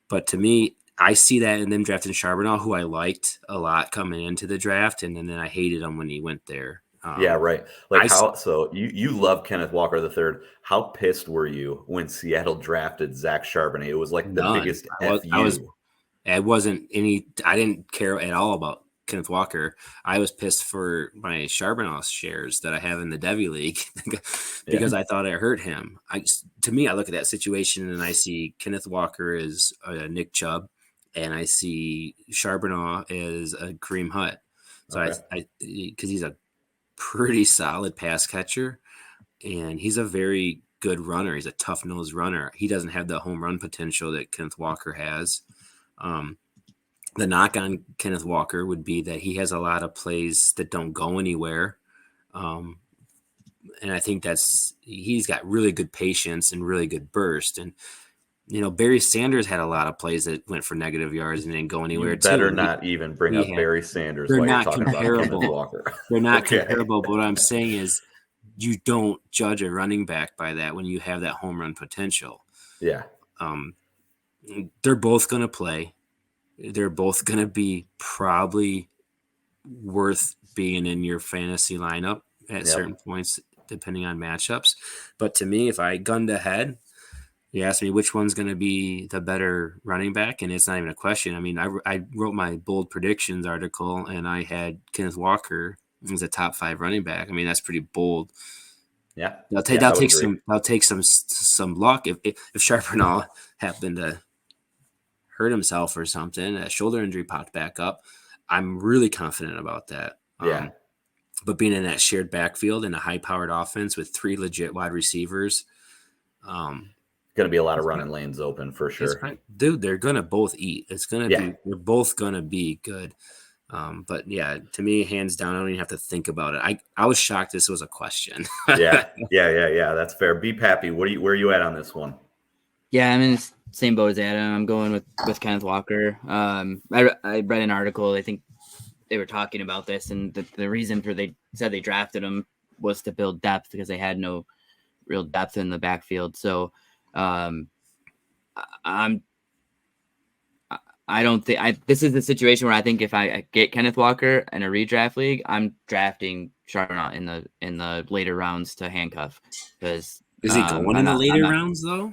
but to me, I see that in them drafting Charbonnet, who I liked a lot coming into the draft, and then I hated him when he went there. Yeah, right. So you love Kenneth Walker III. How pissed were you when Seattle drafted Zach Charbonnet? It was like the biggest FU. I didn't care at all about Kenneth Walker. I was pissed for my Charbonnet shares that I have in the Devy League because I thought it hurt him. To me, I look at that situation and I see Kenneth Walker as Nick Chubb, and I see Charbonnet as a Kareem Hunt. So because he's a pretty solid pass catcher, and he's a very good runner. He's a tough-nosed runner. He doesn't have the home run potential that Kenneth Walker has. The knock on Kenneth Walker would be that he has a lot of plays that don't go anywhere. And I think he's got really good patience and really good burst. And, Barry Sanders had a lot of plays that went for negative yards and didn't go anywhere. Better not even bring up Barry Sanders. They're not comparable. They're not comparable. But what I'm saying is you don't judge a running back by that when you have that home run potential. Yeah. They're both going to play. They're both going to be probably worth being in your fantasy lineup at certain points, depending on matchups. But to me, if I gunned ahead, You asked me which one's going to be the better running back, and it's not even a question. I mean, I wrote my bold predictions article, and I had Kenneth Walker as a top 5 running back. I mean, that's pretty bold. Yeah, That'll take some luck if Charbonnet happened to hurt himself or something, a shoulder injury popped back up. I'm really confident about that. Yeah. But being in that shared backfield in a high-powered offense with 3 legit wide receivers, going to be a lot of running lanes open for sure. Dude, they're going to both eat. It's going to be, they're both going to be good. But yeah, to me, hands down, I don't even have to think about it. I was shocked this was a question. Yeah. That's fair. Be Pappy. Where are you at on this one? Yeah, I'm in the same boat as Adam. I'm going with Kenneth Walker. I read an article. I think they were talking about this, and the reason they said they drafted him was to build depth because they had no real depth in the backfield. So I don't think this is the situation where I think if I get Kenneth Walker in a redraft league, I'm drafting Charbonnet in the later rounds to handcuff because is he going in the later rounds though?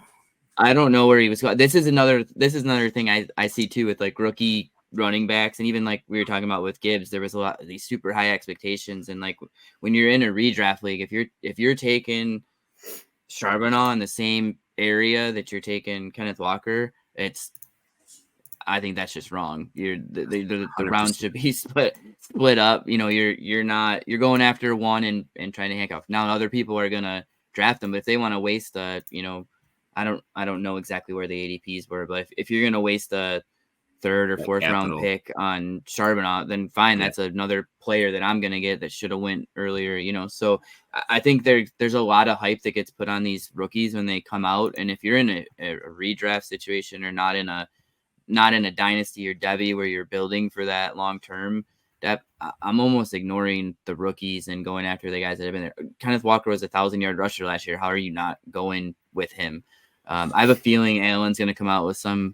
I don't know where he was going. This is another thing I see too with like rookie running backs, and even like we were talking about with Gibbs, there was a lot of these super high expectations, and like when you're in a redraft league, if you're taking Charbonnet in the same area that you're taking Kenneth Walker, I think that's just wrong. The rounds should be split up. You know, you're going after one and trying to handcuff. Now other people are gonna draft them, but if they want to waste I don't know exactly where the ADPs were, but if you're gonna waste a 3rd or 4th round pick on Charbonnet, then fine. That's another player that I'm gonna get that should have went earlier. You know, so I think there's a lot of hype that gets put on these rookies when they come out, and if you're in a redraft situation or not in a dynasty or Devy where you're building for that long term, that I'm almost ignoring the rookies and going after the guys that have been there. Kenneth Walker was 1,000-yard rusher last year. How are you not going with him? I have a feeling Allen's going to come out with some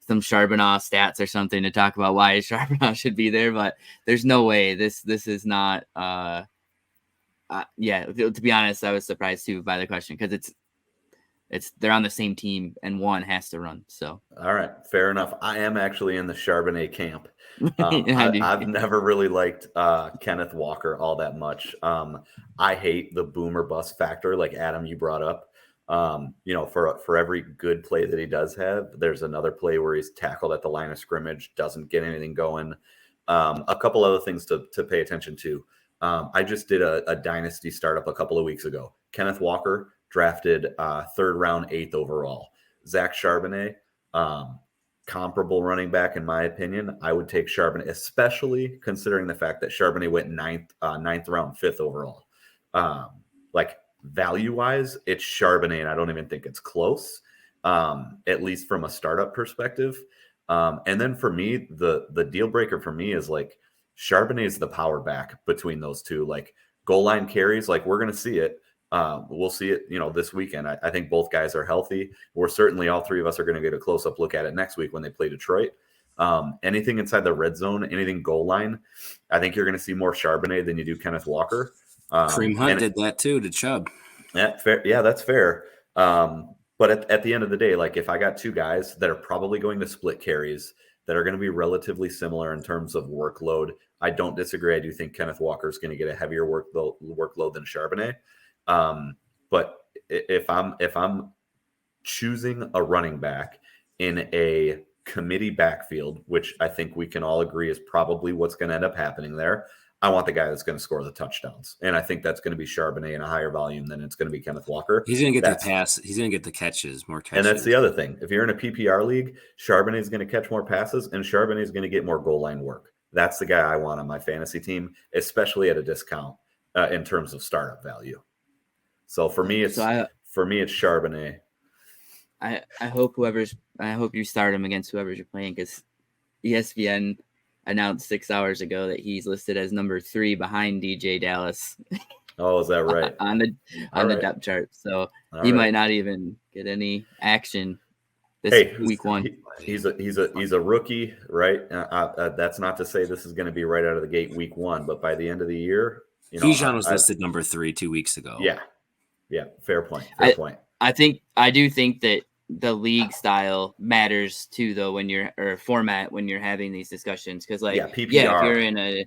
Charbonnet stats or something to talk about why Charbonnet should be there, but there's no way this is not. To be honest, I was surprised too by the question because they're on the same team and one has to run. So all right, fair enough. I am actually in the Charbonnet camp. I've never really liked Kenneth Walker all that much. I hate the boomer bust factor, like Adam you brought up. For every good play that he does have, there's another play where he's tackled at the line of scrimmage, doesn't get anything going. A couple other things to pay attention to. I just did a dynasty startup a couple of weeks ago. Kenneth Walker drafted 3rd round, 8th overall. Zach Charbonnet, comparable running back in my opinion. I would take Charbonnet, especially considering the fact that Charbonnet went 9th round, 5th overall. Value-wise, it's Charbonnet, and I don't even think it's close, at least from a startup perspective. And then for me, the deal breaker for me is like Charbonnet is the power back between those two. Like goal line carries, like we're going to see it. We'll see it, this weekend. I think both guys are healthy. We're certainly, all 3 of us are going to get a close-up look at it next week when they play Detroit. Anything inside the red zone, anything goal line, I think you're going to see more Charbonnet than you do Kenneth Walker. Kareem Hunt did that too to Chubb. Yeah, fair. Yeah, that's fair. But at the end of the day, like if I got 2 guys that are probably going to split carries that are going to be relatively similar in terms of workload, I don't disagree. I do think Kenneth Walker is going to get a heavier workload than Charbonnet. But if I'm choosing a running back in a committee backfield, which I think we can all agree is probably what's going to end up happening there, I want the guy that's going to score the touchdowns. And I think that's going to be Charbonnet in a higher volume than it's going to be Kenneth Walker. He's going to get the pass. He's going to get the catches, more catches. And that's the other thing. If you're in a PPR league, Charbonnet is going to catch more passes and Charbonnet is going to get more goal line work. That's the guy I want on my fantasy team, especially at a discount in terms of startup value. So for me, it's Charbonnet. I hope you start him against whoever's you're playing, because ESPN announced 6 hours ago that he's listed as number 3 behind DJ Dallas. Oh, is that right? on the depth chart. So he might not even get any action this week 1. He's a rookie, right? That's not to say this is going to be right out of the gate week 1, but by the end of the year, Bijan was listed number 3 2 weeks ago. Yeah. Fair point. I do think that the league style matters too, though, when you're or format when you're having these discussions. Because PPR. if you're in a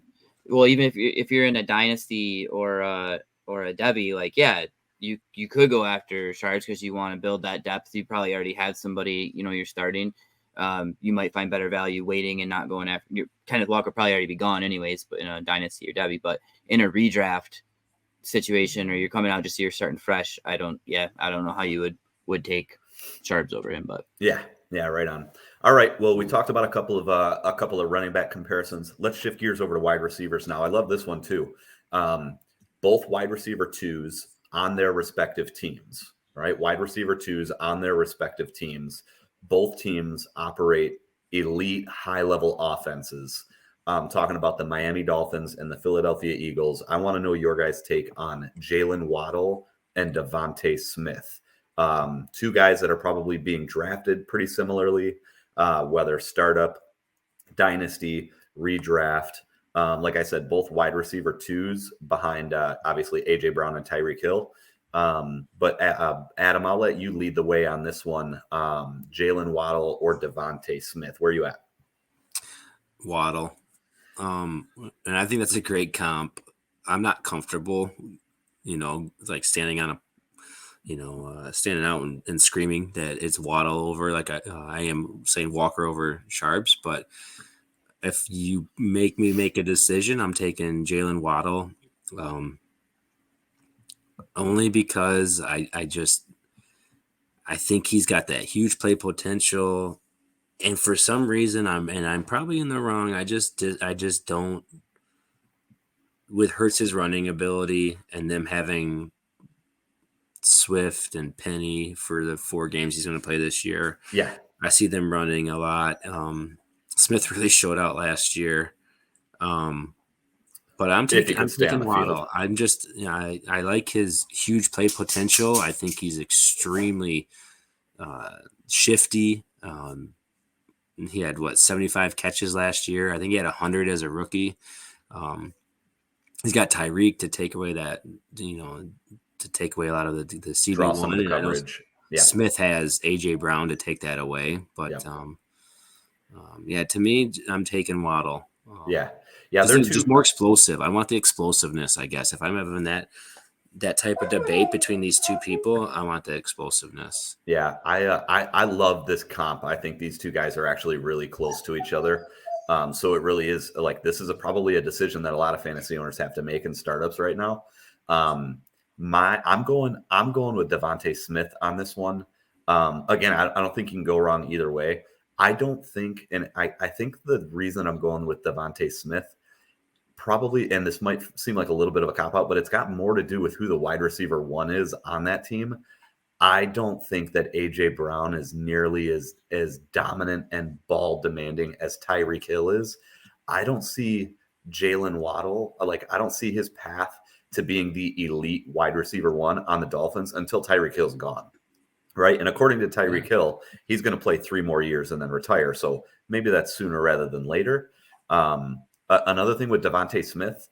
even if you're in a dynasty or a Debbie, you could go after Charbs because you want to build that depth. You probably already have somebody you're starting. You might find better value waiting and not going after. Kenneth Walker probably already be gone anyways, but in a dynasty or Debbie, but in a redraft situation or you're coming out just you're starting fresh, I don't know how you would take Charbs over him, but yeah, right on. All right, well, we talked about a couple of running back comparisons. Let's shift gears over to wide receivers now. I love this one too. Both wide receiver twos on their respective teams, right? Wide receiver twos on their respective teams. Both teams operate elite high-level offenses. Talking about the Miami Dolphins and the Philadelphia Eagles. I want to know your guys' take on Jalen Waddle and Devontae Smith. Two guys that are probably being drafted pretty similarly, whether startup, dynasty, redraft. Like I said, both wide receiver twos behind obviously A.J. Brown and Tyreek Hill. But Adam, I'll let you lead the way on this one. Jalen Waddle or Devontae Smith. Where are you at? Waddle. And I think that's a great comp. I'm not comfortable, like standing on standing out and screaming that it's Waddle over I am saying Walker over Charbs. But if you make me make a decision, I'm taking Jalen Waddle. Only because I think he's got that huge play potential. And for some reason, I'm probably in the wrong. I just don't. With Hurts' running ability and them having Swift and Penny for the 4 games he's going to play this year, yeah, I see them running a lot. Smith really showed out last year, but I'm taking Waddle. I'm just I like his huge play potential. I think he's extremely shifty. He had 75 catches last year. I think he had 100 as a rookie. He's got Tyreek to take away that, to take away a lot of the CB1 coverage. Yeah. Smith has AJ Brown to take that away, but to me, I'm taking Waddle. They're just more explosive. I want the explosiveness, I guess. If I'm having that type of debate between these two people, I want the explosiveness. Yeah, I love this comp. I think these two guys are actually really close to each other. So it really is this is probably a decision that a lot of fantasy owners have to make in startups right now. I'm going with Devontae Smith on this one. Again, I don't think you can go wrong either way. I don't think, and I think the reason I'm going with Devontae Smith probably, and this might seem like a little bit of a cop-out, but it's got more to do with who the wide receiver 1 is on that team. I don't think that A.J. Brown is nearly as dominant and ball demanding as Tyreek Hill is. I don't see Jalen Waddle, I don't see his path to being the elite wide receiver 1 on the Dolphins until Tyreek Hill's gone, right? And according to Tyreek Hill, he's going to play 3 more years and then retire. So maybe that's sooner rather than later. Another thing with Devontae Smith,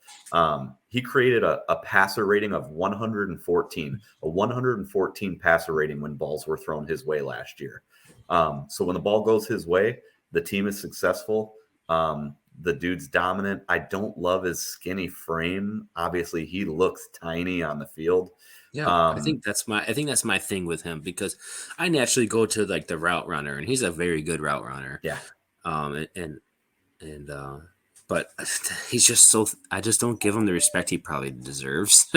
he created a passer rating of 114, a 114 passer rating when balls were thrown his way last year. So when the ball goes his way, the team is successful. The dude's dominant. I don't love his skinny frame. Obviously, he looks tiny on the field. Yeah, I think that's my thing with him, because I naturally go to the route runner, and he's a very good route runner. Yeah. But he's just I just don't give him the respect he probably deserves.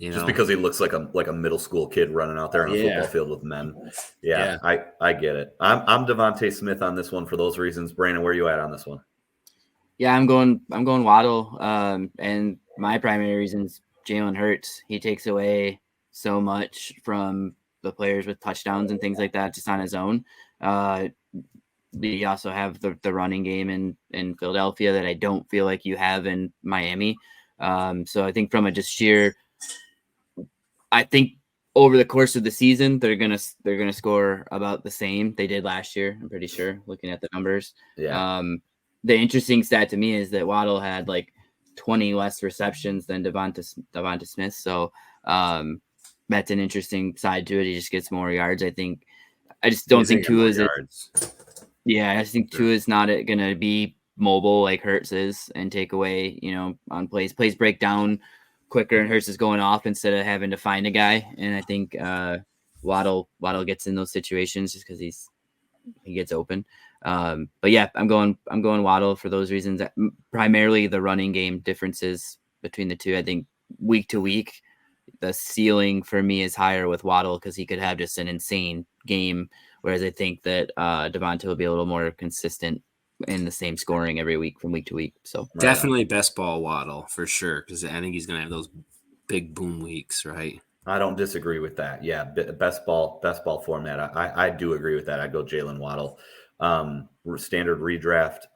Just because he looks like a middle school kid running out there on a football field with men. Yeah. I get it. I'm Devontae Smith on this one for those reasons. Brandon, where are you at on this one? Yeah, I'm going Waddle. And my primary reasons, Jalen Hurts. He takes away so much from the players with touchdowns and things like that just on his own. You also have the running game in Philadelphia that I don't feel like you have in Miami. So I think from a just sheer, I think over the course of the season, they're gonna score about the same they did last year. I'm pretty sure, looking at the numbers. Yeah. The interesting stat to me is that Waddle had 20 less receptions than Devonta Smith. So that's an interesting side to it. He just gets more yards, I think. I just don't He's think gonna get more Tua is yards. Yeah, I just think Tua is not going to be mobile like Hurts is and take away, on plays. Plays break down quicker and Hurts is going off instead of having to find a guy. And I think Waddle gets in those situations just because he gets open. But yeah, I'm going Waddle for those reasons. Primarily the running game differences between the two. I think week to week, the ceiling for me is higher with Waddle because he could have just an insane game. Whereas I think that Devonta will be a little more consistent in the same scoring every week from week to week. So definitely best ball Waddle for sure, because I think he's gonna have those big boom weeks, right? I don't disagree with that. Yeah, best ball format. I do agree with that. I'd go Jalen Waddle. Standard redraft,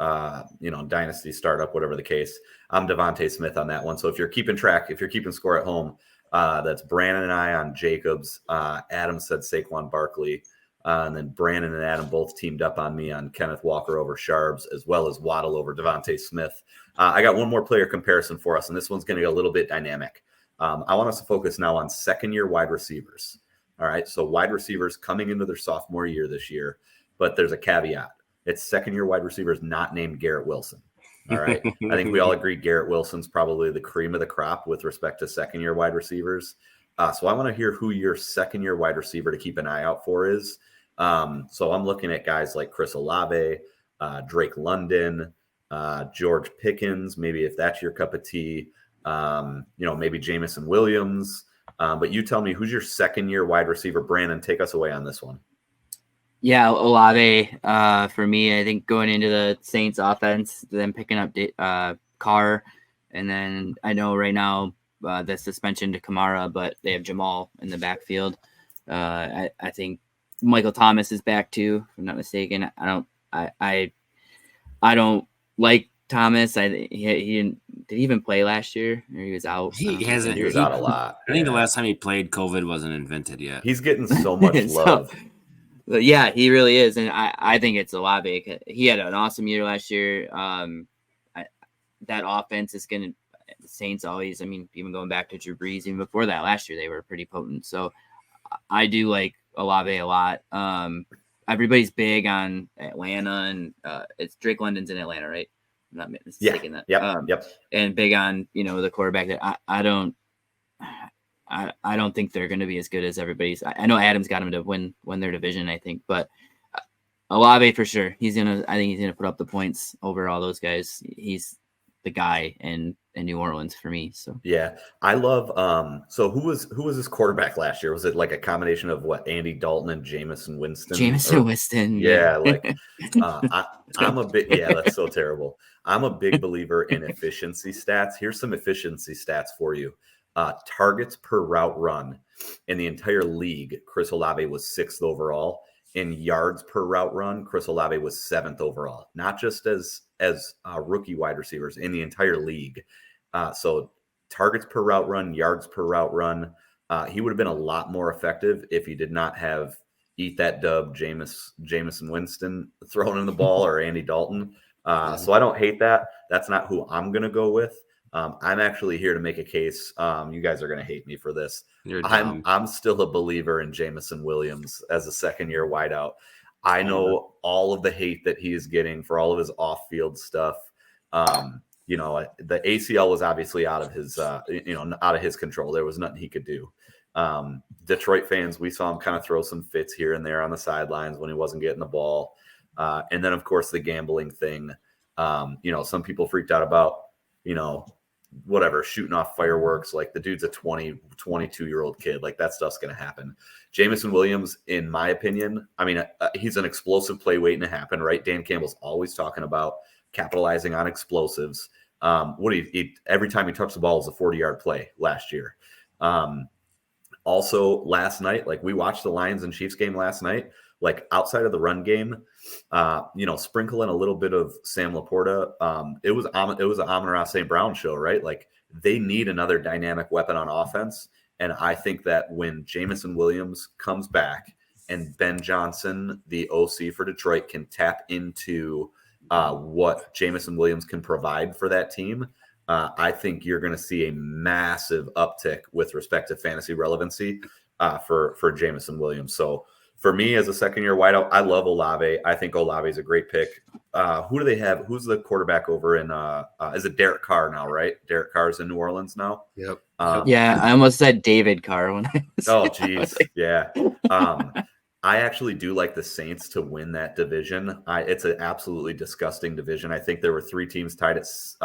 dynasty startup, whatever the case. I'm Devontae Smith on that one. So if you're keeping track, if you're keeping score at home, that's Brandon and I on Jacobs. Adam said Saquon Barkley. And then Brandon and Adam both teamed up on me on Kenneth Walker over Charbs, as well as Waddle over Devontae Smith. I got one more player comparison for us, and this one's going to be a little bit dynamic. I want us to focus now on second-year wide receivers. All right, so wide receivers coming into their sophomore year this year, but there's a caveat. It's second-year wide receivers not named Garrett Wilson. All right, I think we all agree Garrett Wilson's probably the cream of the crop with respect to second-year wide receivers. So I want to hear who your second-year wide receiver to keep an eye out for is. So I'm looking at guys like Chris Olave, Drake London, George Pickens, maybe if that's your cup of tea, maybe Jamison Williams. But you tell me, who's your second-year wide receiver? Brandon, take us away on this one. Yeah, Olave for me, I think going into the Saints offense, then picking up Carr, and then I know right now the suspension to Kamara, but they have Jamal in the backfield. I think Michael Thomas is back too, if I'm not mistaken. I don't like Thomas. He didn't. Did he even play last year, or he was out? He hasn't. He was out a lot. I think the last time he played, COVID wasn't invented yet. He's getting so much love. But yeah, he really is, and I think it's Olave. He had an awesome year last year. That offense is going to. The Saints always. I mean, even going back to Drew Brees, even before that last year, they were pretty potent. So I do like Olave a lot. Everybody's big on Atlanta, and it's Drake London's in Atlanta, right? I'm not mistaken that. Yep. And big on the quarterback. That I don't think they're going to be as good as everybody's. I know Adams got him to win their division, I think, but Olave for sure. I think he's gonna put up the points over all those guys. He's the guy in New Orleans for me. So yeah, I love. So who was his quarterback last year? Was it like a combination of Andy Dalton and Jamison Winston? Winston. Yeah, I'm a bit. Yeah, that's so terrible. I'm a big believer in efficiency stats. Here's some efficiency stats for you. Targets per route run in the entire league, Chris Olave was 6th overall. In yards per route run, Chris Olave was 7th overall. Not just as rookie wide receivers, in the entire league. So targets per route run, yards per route run. He would have been a lot more effective if he did not have eat that dub Jamison Winston throwing in the ball or Andy Dalton. So I don't hate that. That's not who I'm going to go with. I'm actually here to make a case. You guys are going to hate me for this. I'm still a believer in Jamison Williams as a second-year wideout. I know all of the hate that he is getting for all of his off-field stuff. The ACL was obviously out of his control. There was nothing he could do. Detroit fans, we saw him kind of throw some fits here and there on the sidelines when he wasn't getting the ball. And then, of course, the gambling thing. Some people freaked out about, shooting off fireworks. Like, the dude's a 22-year-old kid. Like, that stuff's going to happen. Jamison Williams, in my opinion, he's an explosive play waiting to happen, right? Dan Campbell's always talking about capitalizing on explosives. Every time he touched the ball was a 40-yard play last year. Also last night, we watched the Lions and Chiefs game last night, outside of the run game, sprinkle in a little bit of Sam Laporta. It was an Amon-Ra St. Brown show, right? They need another dynamic weapon on offense. And I think that when Jamison Williams comes back and Ben Johnson, the OC for Detroit, can tap into what Jamison Williams can provide for that team, I think you're going to see a massive uptick with respect to fantasy relevancy for Jamison Williams. So For me, as a second-year wideout, I love Olave. I think Olave is a great pick. Who do they have? Who's the quarterback over in? Is it Derek Carr now? Right, Derek Carr's in New Orleans now. Yep. Yeah, I almost said David Carr when I Oh, geez, yeah. I actually do like the Saints to win that division. It's an absolutely disgusting division. I think there were three teams tied at 6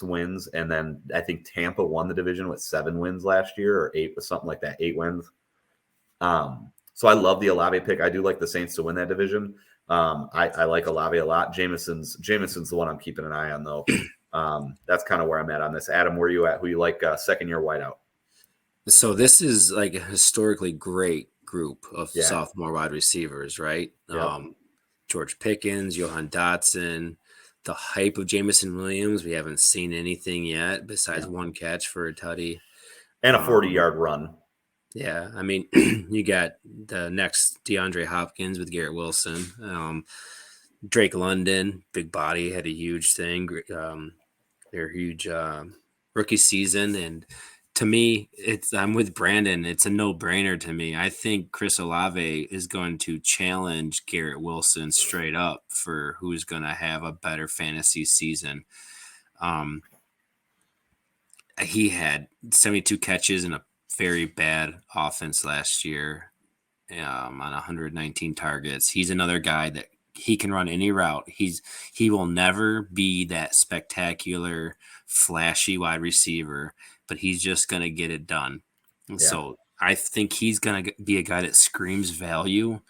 wins, and then I think Tampa won the division with 7 wins last year, or 8, with something like that, 8 wins. So I love the Olave pick. I do like the Saints to win that division. I like Olave a lot. Jameson's the one I'm keeping an eye on, though. That's kind of where I'm at on this. Adam, where are you at? Who you like second-year wideout? So this is like a historically great group of sophomore wide receivers, right? Yep. George Pickens, Johan Dotson, the hype of Jameson Williams. We haven't seen anything yet besides one catch for a tutty. And a 40-yard run. Yeah, I mean, you got the next DeAndre Hopkins with Garrett Wilson. Drake London, big body, had a huge thing. Their huge rookie season. And to me, I'm with Brandon. It's a no-brainer to me. I think Chris Olave is going to challenge Garrett Wilson straight up for who's going to have a better fantasy season. He had 72 catches in a very bad offense last year on 119 targets. He's another guy that he can run any route. He will never be that spectacular, flashy wide receiver, but he's just going to get it done. And so I think he's going to be a guy that screams value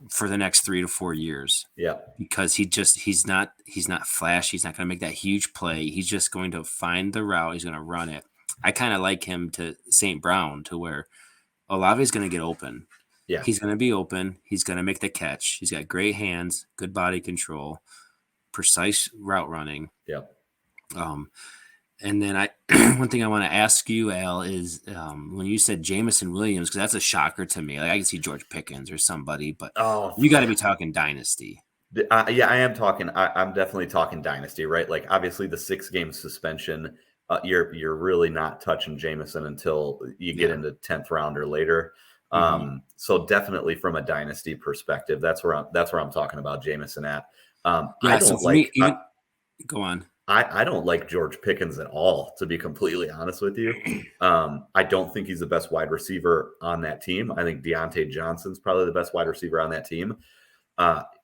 for the next 3 to 4 years. Yeah. Because he's not flashy. He's not going to make that huge play. He's just going to find the route. He's going to run it. I kind of like him to St. Brown, to where Olave is going to get open. Yeah. He's going to be open. He's going to make the catch. He's got great hands, good body control, precise route running. Yep. And then one thing I want to ask you, Al, is when you said Jameson Williams, because that's a shocker to me. Like, I can see George Pickens or somebody, but you got to be talking dynasty. Yeah, I am talking. I'm definitely talking dynasty, right? Like, obviously the 6-game suspension. You're really not touching Jameson until you get into 10th round or later. So definitely from a dynasty perspective, that's where I'm talking about Jameson at. I don't like. Go on. I don't like George Pickens at all, to be completely honest with you. I don't think he's the best wide receiver on that team. I think Deontay Johnson's probably the best wide receiver on that team.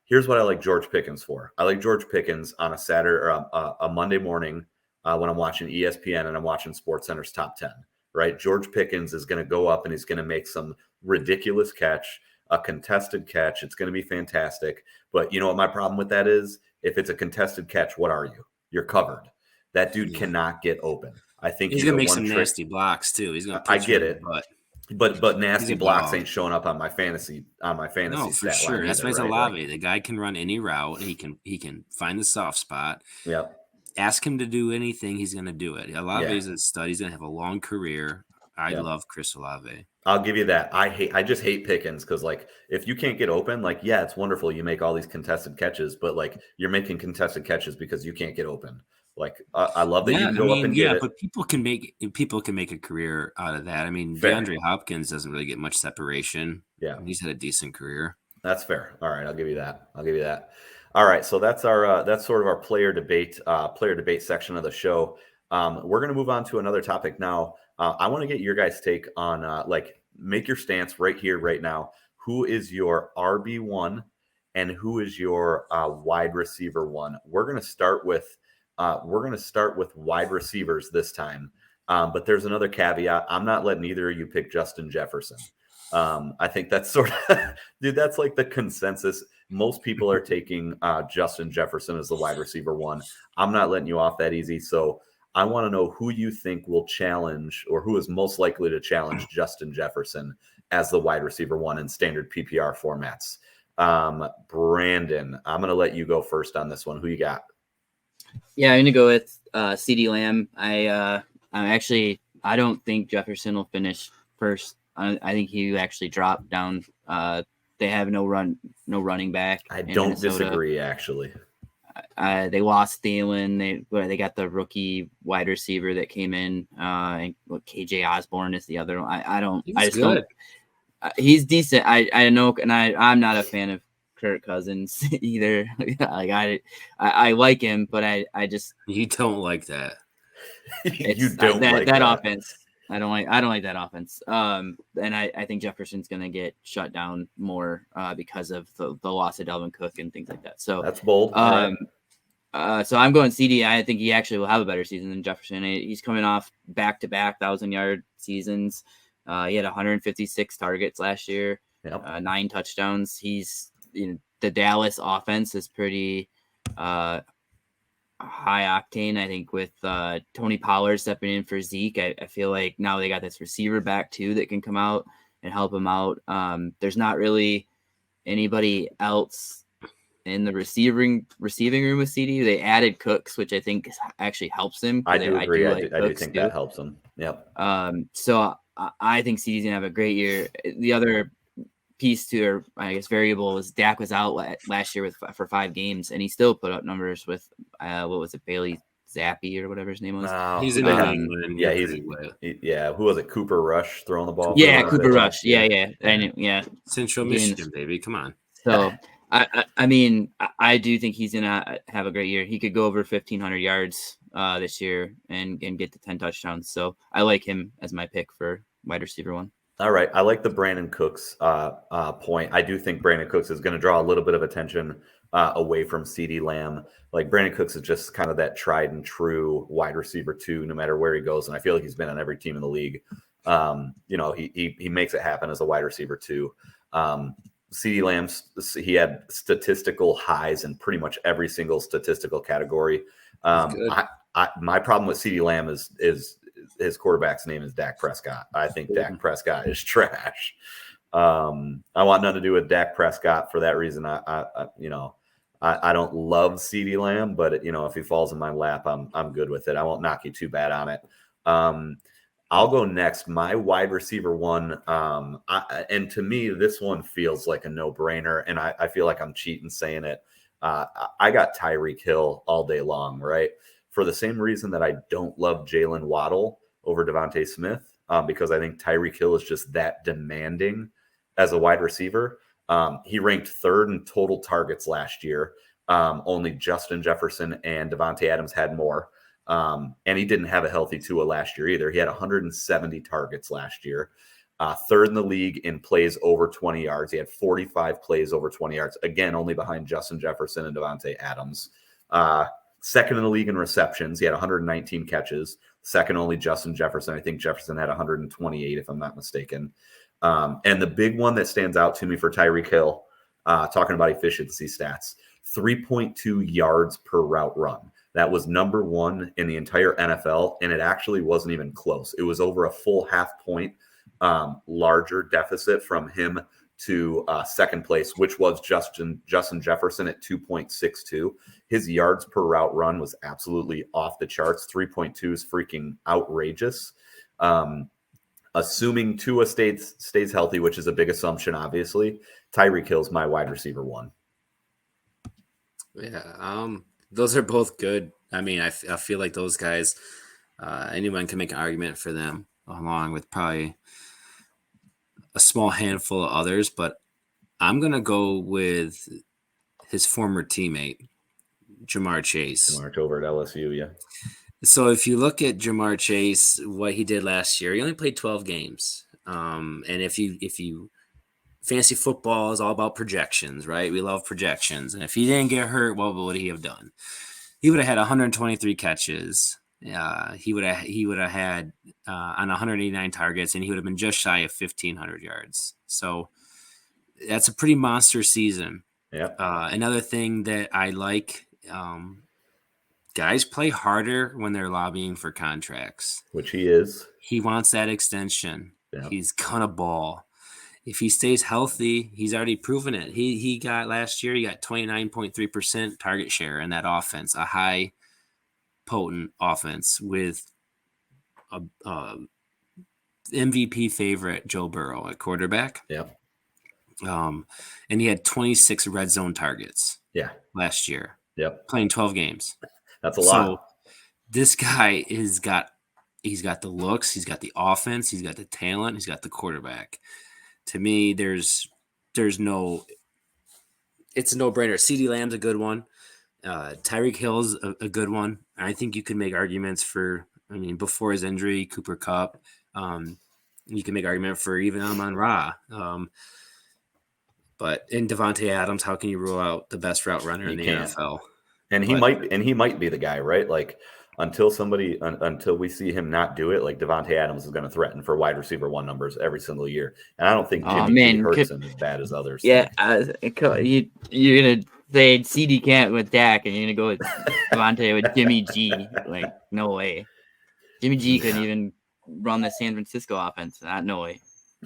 Here's what I like George Pickens for. I like George Pickens on a Saturday or a Monday morning when I'm watching ESPN and I'm watching SportsCenter's Top 10. Right, George Pickens is going to go up and he's going to make some ridiculous catch, a contested catch. It's going to be fantastic. But you know what my problem with that is? If it's a contested catch, what are you? You're covered. That dude cannot get open. I think he's going to make some nasty blocks too. He's going to. I get it, but nasty blocks ain't showing up on my fantasy. No, for sure. That's why he's Olave. The guy can run any route. He can find the soft spot. Yep. Ask him to do anything, he's going to do it. Olave is a stud. He's going to have a long career. I love Chris Olave. I'll give you that. I just hate Pickens because, like, if you can't get open, like, yeah, it's wonderful. You make all these contested catches, but, like, you're making contested catches because you can't get open. Like, I love that you can go up and get it. But people can make a career out of that. I mean, Fair. DeAndre Hopkins doesn't really get much separation. Yeah. He's had a decent career. That's fair. All right. I'll give you that. All right, so that's sort of our player debate section of the show. We're going to move on to another topic now. I want to get your guys' take on make your stance right here, right now. Who is your RB1 and who is your wide receiver 1? We're going to start with wide receivers this time, but there's another caveat. I'm not letting either of you pick Justin Jefferson. I think that's sort of dude. That's like the consensus. Most people are taking Justin Jefferson as the wide receiver 1. I'm not letting you off that easy. So I want to know who you think will challenge or who is most likely to challenge Justin Jefferson as the wide receiver 1 in standard PPR formats. Brandon, I'm going to let you go first on this one. Who you got? Yeah, I'm going to go with CeeDee Lamb. I don't think Jefferson will finish first. I think he actually dropped down. They have no running back. I don't disagree, actually. They lost Thielen. They got the rookie wide receiver that came in. And KJ Osborne is the other one. he's decent. I know, and I'm not a fan of Kirk Cousins either. Like I like him, but I just You don't like that. You don't that like that that offense. I don't like that offense. And I think Jefferson's gonna get shut down more because of the loss of Dalvin Cook and things like that. So That's bold. All right. so I'm going CD. I think he actually will have a better season than Jefferson. He's coming off back-to-back 1,000-yard seasons. He had 156 targets last year, Yep. 9 touchdowns. He's the Dallas offense is pretty high octane. I think with Tony Pollard stepping in for Zeke, I feel like now they got this receiver back too that can come out and help him out. There's not really anybody else in the receiving room with CD. They added Cooks, which I think actually helps him. I do agree. I do think too. that helps him. Yep. So I think CD's gonna have a great year. The other piece to, or I guess variable, is Dak was out last year for 5 games, and he still put up numbers with what was it, Bailey Zappi or whatever his name was. No, He's in England. Yeah, who was it? Cooper Rush throwing the ball. Yeah, Cooper Rush. Yeah. Central Michigan, baby. Come on. So I mean, I do think he's gonna have a great year. He could go over 1,500 yards this year and get to 10 touchdowns. So I like him as my pick for wide receiver 1. All right. I like the Brandon Cooks point. I do think Brandon Cooks is going to draw a little bit of attention away from CeeDee Lamb. Like, Brandon Cooks is just kind of that tried and true wide receiver 2, no matter where he goes. And I feel like he's been on every team in the league. He makes it happen as a wide receiver 2. CeeDee Lamb, he had statistical highs in pretty much every single statistical category. My problem with CeeDee Lamb is his quarterback's name is Dak Prescott. I think Dak Prescott is trash. I want nothing to do with Dak Prescott for that reason. I don't love CeeDee Lamb, but if he falls in my lap, I'm good with it. I won't knock you too bad on it. I'll go next. My wide receiver 1, and to me, this one feels like a no-brainer, and I feel like I'm cheating saying it. I got Tyreek Hill all day long, right? For the same reason that I don't love Jalen Waddle over Devontae Smith, because I think Tyreek Hill is just that demanding as a wide receiver. He ranked 3rd in total targets last year. Only Justin Jefferson and Devontae Adams had more. And he didn't have a healthy Tua last year either. He had 170 targets last year. 3rd in the league in plays over 20 yards. He had 45 plays over 20 yards. Again, only behind Justin Jefferson and Devontae Adams. 2nd in the league in receptions. He had 119 catches. 2nd only Justin Jefferson. I think Jefferson had 128, if I'm not mistaken. And the big one that stands out to me for Tyreek Hill, talking about efficiency stats, 3.2 yards per route run. That was number 1 in the entire NFL, and it actually wasn't even close. It was over a full half point larger deficit from him to 2nd place, which was Justin Jefferson at 2.62. His yards per route run was absolutely off the charts. 3.2 is freaking outrageous. Assuming Tua stays healthy, which is a big assumption, obviously, Tyreek Hill's my wide receiver 1. Yeah, those are both good. I mean, I feel like those guys, anyone can make an argument for them, along with probably a small handful of others, but I'm going to go with his former teammate, Jamar Chase. Jamar over at LSU, yeah. So if you look at Jamar Chase, what he did last year, he only played 12 games. And if you fantasy football is all about projections, right? We love projections. And if he didn't get hurt, what would he have done? He would have had 123 catches. He would have had on 189 targets, and he would have been just shy of 1,500 yards. So that's a pretty monster season. Yeah. Another thing that I like, guys play harder when they're lobbying for contracts, which he is. He wants that extension. Yeah. He's gonna ball. If he stays healthy, he's already proven it. He got last year, he got 29.3% target share in that offense, a high potent offense with a MVP favorite Joe Burrow at quarterback. Yeah. And he had 26 red zone targets. Yeah. Last year. Yep. Playing 12 games. That's a lot. So this guy he's got the looks, he's got the offense, he's got the talent, he's got the quarterback to me, it's a no-brainer. CeeDee Lamb's a good one. Tyreek Hill's a good one. I think you could make arguments for, before his injury, Cooper Kupp. You can make argument for even Amon-Ra. But in Devontae Adams, how can you rule out the best route runner in the NFL? And he might be the guy, right? Like until we see him not do it, like Devontae Adams is going to threaten for wide receiver 1 numbers every single year. And I don't think Jimmy G hurts him as bad as others. Yeah, you're gonna say CD can't with Dak, and you're gonna go with Devontae with Jimmy G. Like, no way. Jimmy G couldn't even run the San Francisco offense. No way.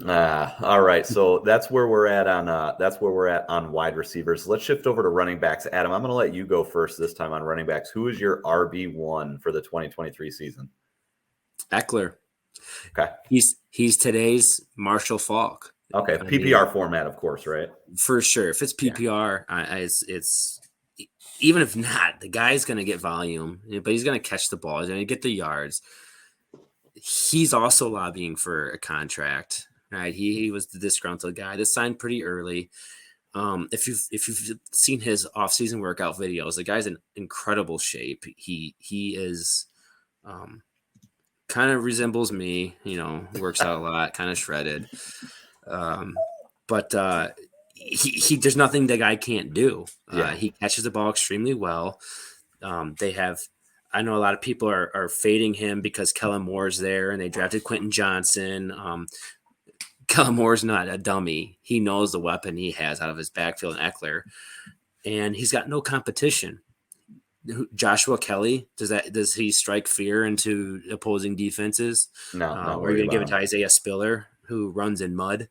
All right, so that's where we're at on wide receivers. Let's shift over to running backs. Adam, I'm going to let you go first this time on running backs. Who is your RB1 for the 2023 season? Eckler. Okay, he's today's Marshall Faulk. Okay, PPR format, of course, right? For sure. If it's PPR, it's even if not, the guy's going to get volume, but he's going to catch the ball. He's going to get the yards. He's also lobbying for a contract. Right, he was the disgruntled guy that signed pretty early. If you've seen his off-season workout videos, the guy's in incredible shape. He is kind of resembles me, works out a lot, kind of shredded. But there's nothing the guy can't do. He catches the ball extremely well. I know a lot of people are fading him because Kellen Moore's there and they drafted Quentin Johnson. Kellen Moore's not a dummy. He knows the weapon he has out of his backfield in Eckler, and he's got no competition. Joshua Kelly, does he strike fear into opposing defenses? No. We're going to give it to Isaiah Spiller, who runs in mud.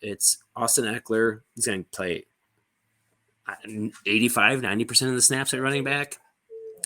It's Austin Eckler. He's going to play 85, 90% of the snaps at running back.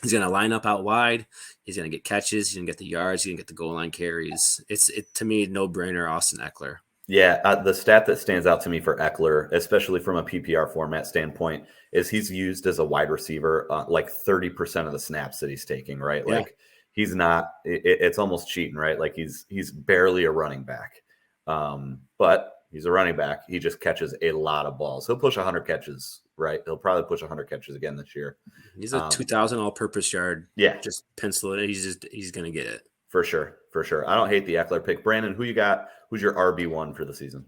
He's going to line up out wide. He's going to get catches. He's going to get the yards. He's going to get the goal line carries. It's to me, no-brainer, Austin Eckler. Yeah, the stat that stands out to me for Eckler, especially from a PPR format standpoint, is he's used as a wide receiver like 30% of the snaps that he's taking, right? Yeah. Like he's not – it's almost cheating, right? Like he's barely a running back. But he's a running back. He just catches a lot of balls. He'll push 100 catches, right? He'll probably push 100 catches again this year. He's a 2,000 all-purpose yard. Yeah. Just pencil it. He's going to get it. For sure. I don't hate the Eckler pick. Brandon, who you got? Who's your RB1 for the season?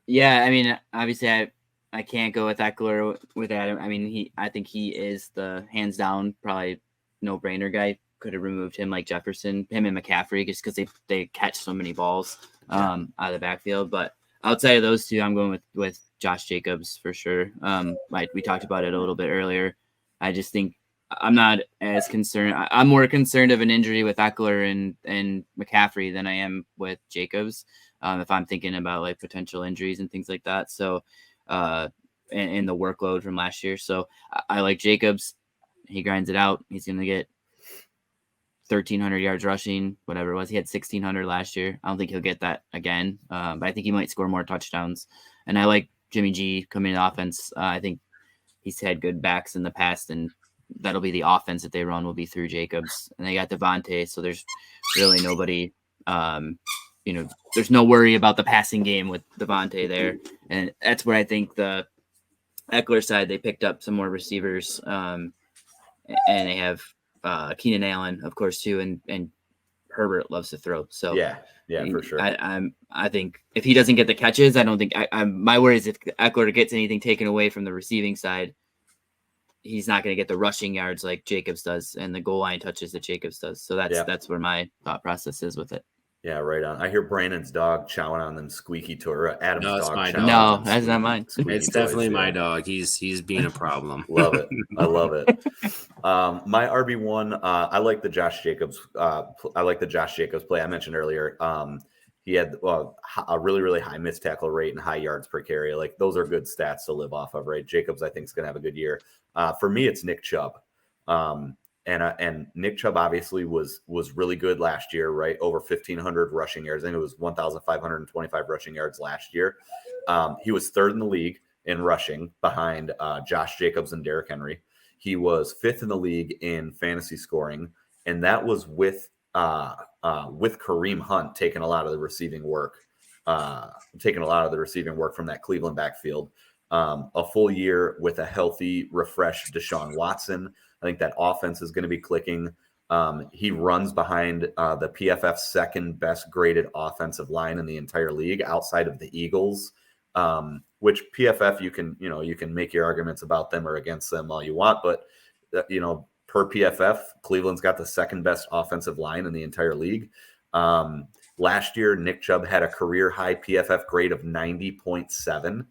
Yeah, obviously I can't go with Eckler with Adam. I think he is the hands down probably no-brainer guy. Could have removed him like Jefferson, him and McCaffrey, just because they catch so many balls out of the backfield. But outside of those two, I'm going with Josh Jacobs for sure. We talked about it a little bit earlier. I just think I'm not as concerned. I'm more concerned of an injury with Eckler and McCaffrey than I am with Jacobs. If I'm thinking about like potential injuries and things like that. So, and the workload from last year. So I like Jacobs. He grinds it out. He's going to get 1,300 yards rushing, whatever it was. He had 1,600 last year. I don't think he'll get that again. But I think he might score more touchdowns. And I like Jimmy G coming in offense. I think he's had good backs in the past, and that'll be the offense that they run will be through Jacobs. And they got Devontae, so there's really nobody. There's no worry about the passing game with Devontae there. And that's where I think the Eckler side, they picked up some more receivers. And they have Keenan Allen, of course, too. And Herbert loves to throw. So yeah, for sure. I think if he doesn't get the catches, I don't think my worry is if Eckler gets anything taken away from the receiving side, he's not going to get the rushing yards like Jacobs does and the goal line touches that Jacobs does. So that's where my thought process is with it. Yeah, right on. I hear Brandon's dog chowing on them squeaky toys. Adam's dog. My chowing dog. on No, that's not mine. It's definitely my dog. He's being a problem. Love it. I love it. My RB1, I like the Josh Jacobs. I like the Josh Jacobs play I mentioned earlier. He had a really, really high missed tackle rate and high yards per carry. Like those are good stats to live off of, right? Jacobs, I think, is going to have a good year. For me, it's Nick Chubb. And Nick Chubb obviously was really good last year, right? Over 1,500 rushing yards. I think it was 1,525 rushing yards last year. He was third in the league in rushing behind Josh Jacobs and Derrick Henry. He was fifth in the league in fantasy scoring, and that was with Kareem Hunt taking a lot of the receiving work taking a lot of the receiving work from that Cleveland backfield. A full year with a healthy, refreshed Deshaun Watson. I think that offense is going to be clicking. He runs behind the PFF second best graded offensive line in the entire league outside of the Eagles, which PFF, you can make your arguments about them or against them all you want. But, per PFF, Cleveland's got the second best offensive line in the entire league. Last year, Nick Chubb had a career high PFF grade of 90.7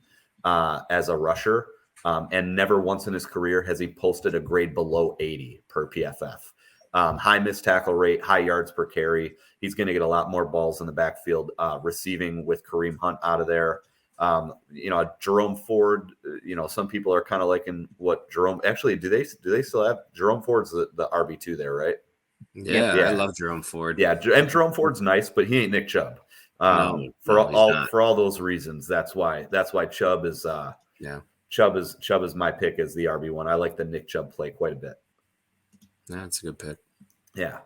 as a rusher. And never once in his career has he posted a grade below 80 per PFF. High missed tackle rate, high yards per carry. He's going to get a lot more balls in the backfield, receiving with Kareem Hunt out of there. Jerome Ford, some people are kind of liking what Jerome actually, do they still have Jerome Ford's the RB2 there, right? Yeah, I love Jerome Ford. Yeah. And Jerome Ford's nice, but he ain't Nick Chubb. For all those reasons, that's why Chubb is, Chubb is my pick as the RB1. I like the Nick Chubb play quite a bit. That's a good pick. Yeah.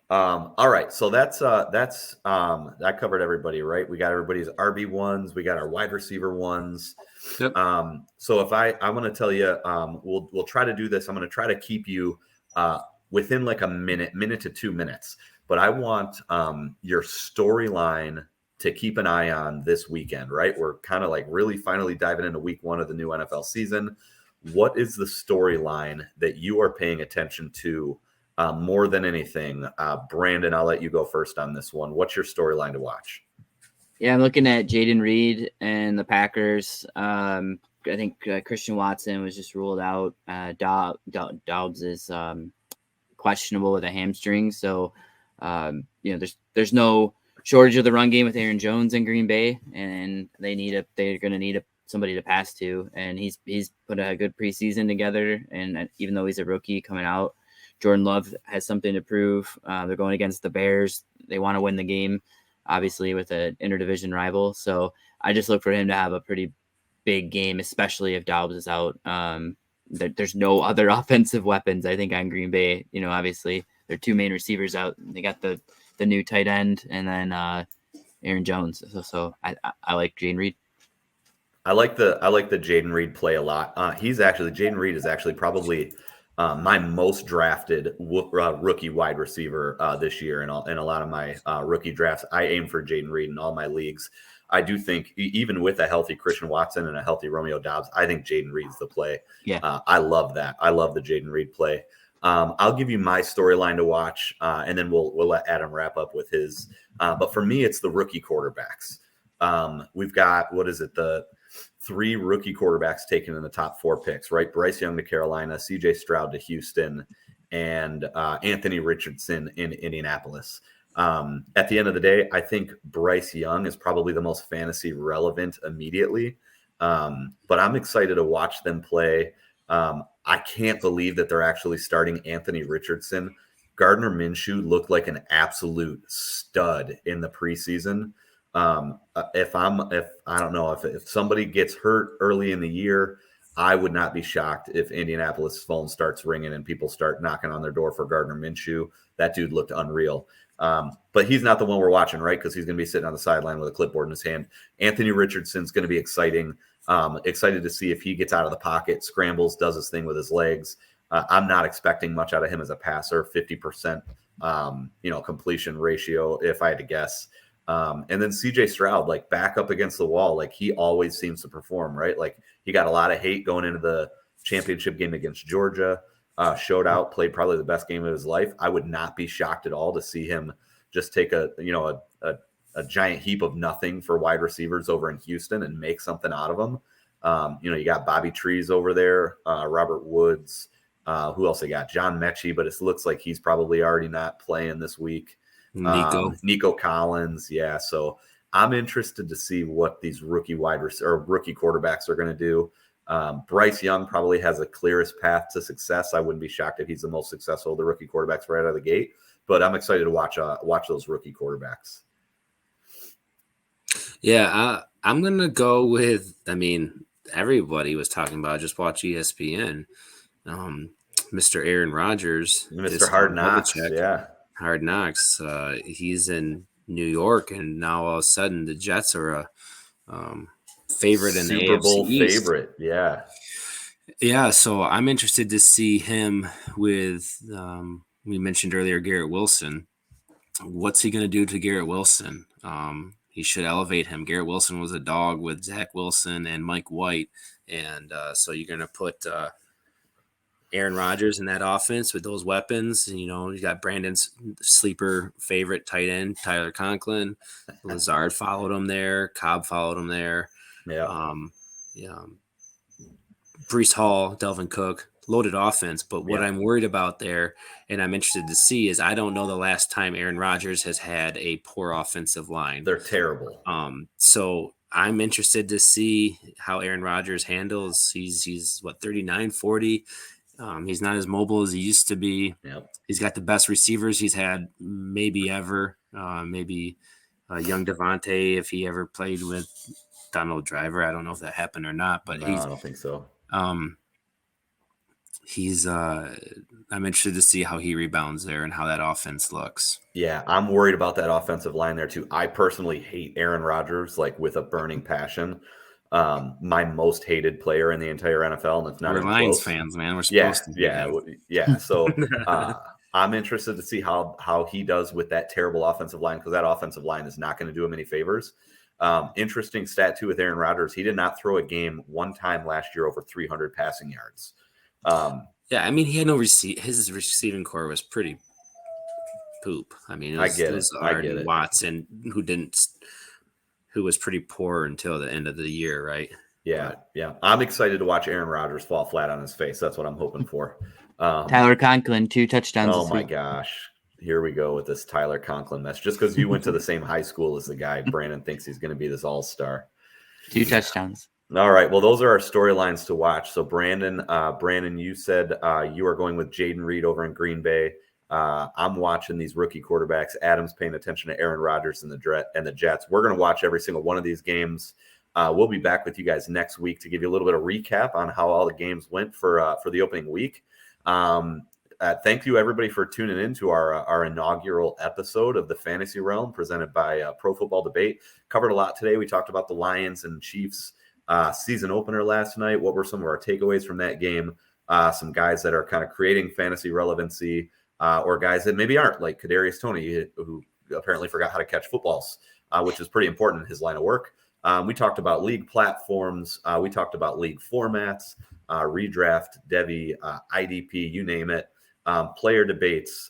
All right. So that's that covered everybody, right? We got everybody's RB1s. We got our wide receiver ones. Yep. So if I'm going to tell you, we'll try to do this. I'm going to try to keep you within like a minute to 2 minutes, but I want your storyline to keep an eye on this weekend, right? We're kind of like really finally diving into week 1 of the new NFL season. What is the storyline that you are paying attention to more than anything? Brandon, I'll let you go first on this one. What's your storyline to watch? Yeah, I'm looking at Jaden Reed and the Packers. I think Christian Watson was just ruled out. Dobbs is questionable with a hamstring. So, there's no shortage of the run game with Aaron Jones in Green Bay, and they're going to need somebody to pass to, and he's put a good preseason together. And even though he's a rookie coming out, Jordan Love has something to prove. They're going against the Bears. They want to win the game, obviously, with an interdivision rival. So I just look for him to have a pretty big game, especially if Dobbs is out. There's no other offensive weapons, I think, on Green Bay. Obviously, their 2 main receivers out. They got the new tight end and then Aaron Jones. So I like Jaden Reed. I like the Jaden Reed play a lot. Jaden Reed is actually probably my most drafted rookie wide receiver this year. In a lot of my rookie drafts, I aim for Jaden Reed in all my leagues. I do think even with a healthy Christian Watson and a healthy Romeo Dobbs, I think Jaden Reed's the play. Yeah, I love that. I love the Jaden Reed play. I'll give you my storyline to watch, and then we'll let Adam wrap up with his. But for me, it's the rookie quarterbacks. We've got, the 3 rookie quarterbacks taken in the top 4 picks, right? Bryce Young to Carolina, CJ Stroud to Houston, and Anthony Richardson in Indianapolis. At the end of the day, I think Bryce Young is probably the most fantasy relevant immediately. But I'm excited to watch them play. I can't believe that they're actually starting Anthony Richardson. Gardner Minshew looked like an absolute stud in the preseason. If somebody gets hurt early in the year, I would not be shocked if Indianapolis' phone starts ringing and people start knocking on their door for Gardner Minshew. That dude looked unreal. But he's not the one we're watching, right? Because he's going to be sitting on the sideline with a clipboard in his hand. Anthony Richardson's going to be exciting. Excited to see if he gets out of the pocket, scrambles, does his thing with his legs. I'm not expecting much out of him as a passer, 50%, completion ratio, if I had to guess. And then CJ Stroud, like back up against the wall, like he always seems to perform, right? Like he got a lot of hate going into the championship game against Georgia, showed out, played probably the best game of his life. I would not be shocked at all to see him just take a giant heap of nothing for wide receivers over in Houston and make something out of them. You got Bobby Trees over there, Robert Woods. Who else they got? John Mechie, but it looks like he's probably already not playing this week. Nico Collins. Yeah. So I'm interested to see what these rookie quarterbacks are going to do. Bryce Young probably has the clearest path to success. I wouldn't be shocked if he's the most successful of the rookie quarterbacks right out of the gate, but I'm excited to watch those rookie quarterbacks. Yeah. I'm going to go with, everybody was talking about, just watch ESPN. Mr. Aaron Rodgers, Mr. Hard Knocks. Yeah. Hard Knocks. He's in New York, and now all of a sudden the Jets are a favorite in the Super Bowl AFC East. favorite. Yeah. Yeah, so I'm interested to see him with. We mentioned earlier Garrett Wilson. What's he going to do to Garrett Wilson? He should elevate him. Garrett Wilson was a dog with Zach Wilson and Mike White, and so you're going to put Aaron Rodgers in that offense with those weapons. And, you got Brandon's sleeper favorite tight end, Tyler Conklin. Lazard followed him there. Cobb followed him there. Yeah. Breece Hall, Delvin Cook, loaded offense. But what I'm worried about there, and I'm interested to see, is I don't know the last time Aaron Rodgers has had a poor offensive line. They're terrible. So I'm interested to see how Aaron Rodgers handles. He's 39, 40. He's not as mobile as he used to be. Yep. He's got the best receivers he's had maybe ever. Maybe young Devontae, if he ever played with Donald Driver. I don't know if that happened or not, but I don't think so. I'm interested to see how he rebounds there and how that offense looks. Yeah, I'm worried about that offensive line there too. I personally hate Aaron Rodgers with a burning passion. My most hated player in the entire NFL, and it's not. We're Lions fans, man. We're supposed to be. Yeah. So I'm interested to see how he does with that terrible offensive line, because that offensive line is not going to do him any favors. Interesting stat too with Aaron Rodgers. He did not throw a game one time last year over 300 passing yards. He had no his receiving core was pretty poop. I get it. Watson, who was pretty poor until the end of the year, right? Yeah. I'm excited to watch Aaron Rodgers fall flat on his face. That's what I'm hoping for. Tyler Conklin, 2 touchdowns. Oh my gosh. Here we go with this Tyler Conklin mess. Just because you went to the same high school as the guy, Brandon thinks he's going to be this all-star. 2 touchdowns. All right. Well, those are our storylines to watch. So Brandon, you said you are going with Jaden Reed over in Green Bay. I'm watching these rookie quarterbacks. Adam's paying attention to Aaron Rodgers and the Jets. We're going to watch every single one of these games. We'll be back with you guys next week to give you a little bit of recap on how all the games went for the opening week. Thank you, everybody, for tuning in to our inaugural episode of the Fantasy Realm presented by Pro Football Debate. Covered a lot today. We talked about the Lions and Chiefs season opener last night. What were some of our takeaways from that game? Some guys that are kind of creating fantasy relevancy, or guys that maybe aren't, like Kadarius Toney, who apparently forgot how to catch footballs, which is pretty important in his line of work. We talked about league platforms. We talked about league formats, redraft, Devy, IDP, you name it. Player debates.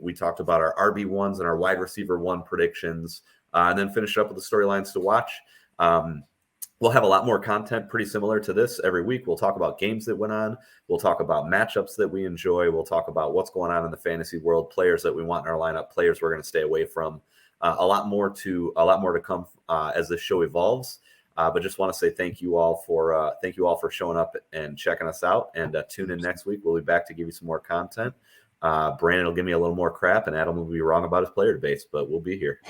We talked about our RB1s and our wide receiver 1 predictions, and then finish up with the storylines to watch. We'll have a lot more content pretty similar to this every week. We'll talk about games that went on. We'll talk about matchups that we enjoy. We'll talk about what's going on in the fantasy world, players that we want in our lineup, players we're going to stay away from. A lot more to come as this show evolves. But just want to say thank you all for showing up and checking us out. And tune in next week. We'll be back to give you some more content. Brandon will give me a little more crap, and Adam will be wrong about his player debates, but we'll be here.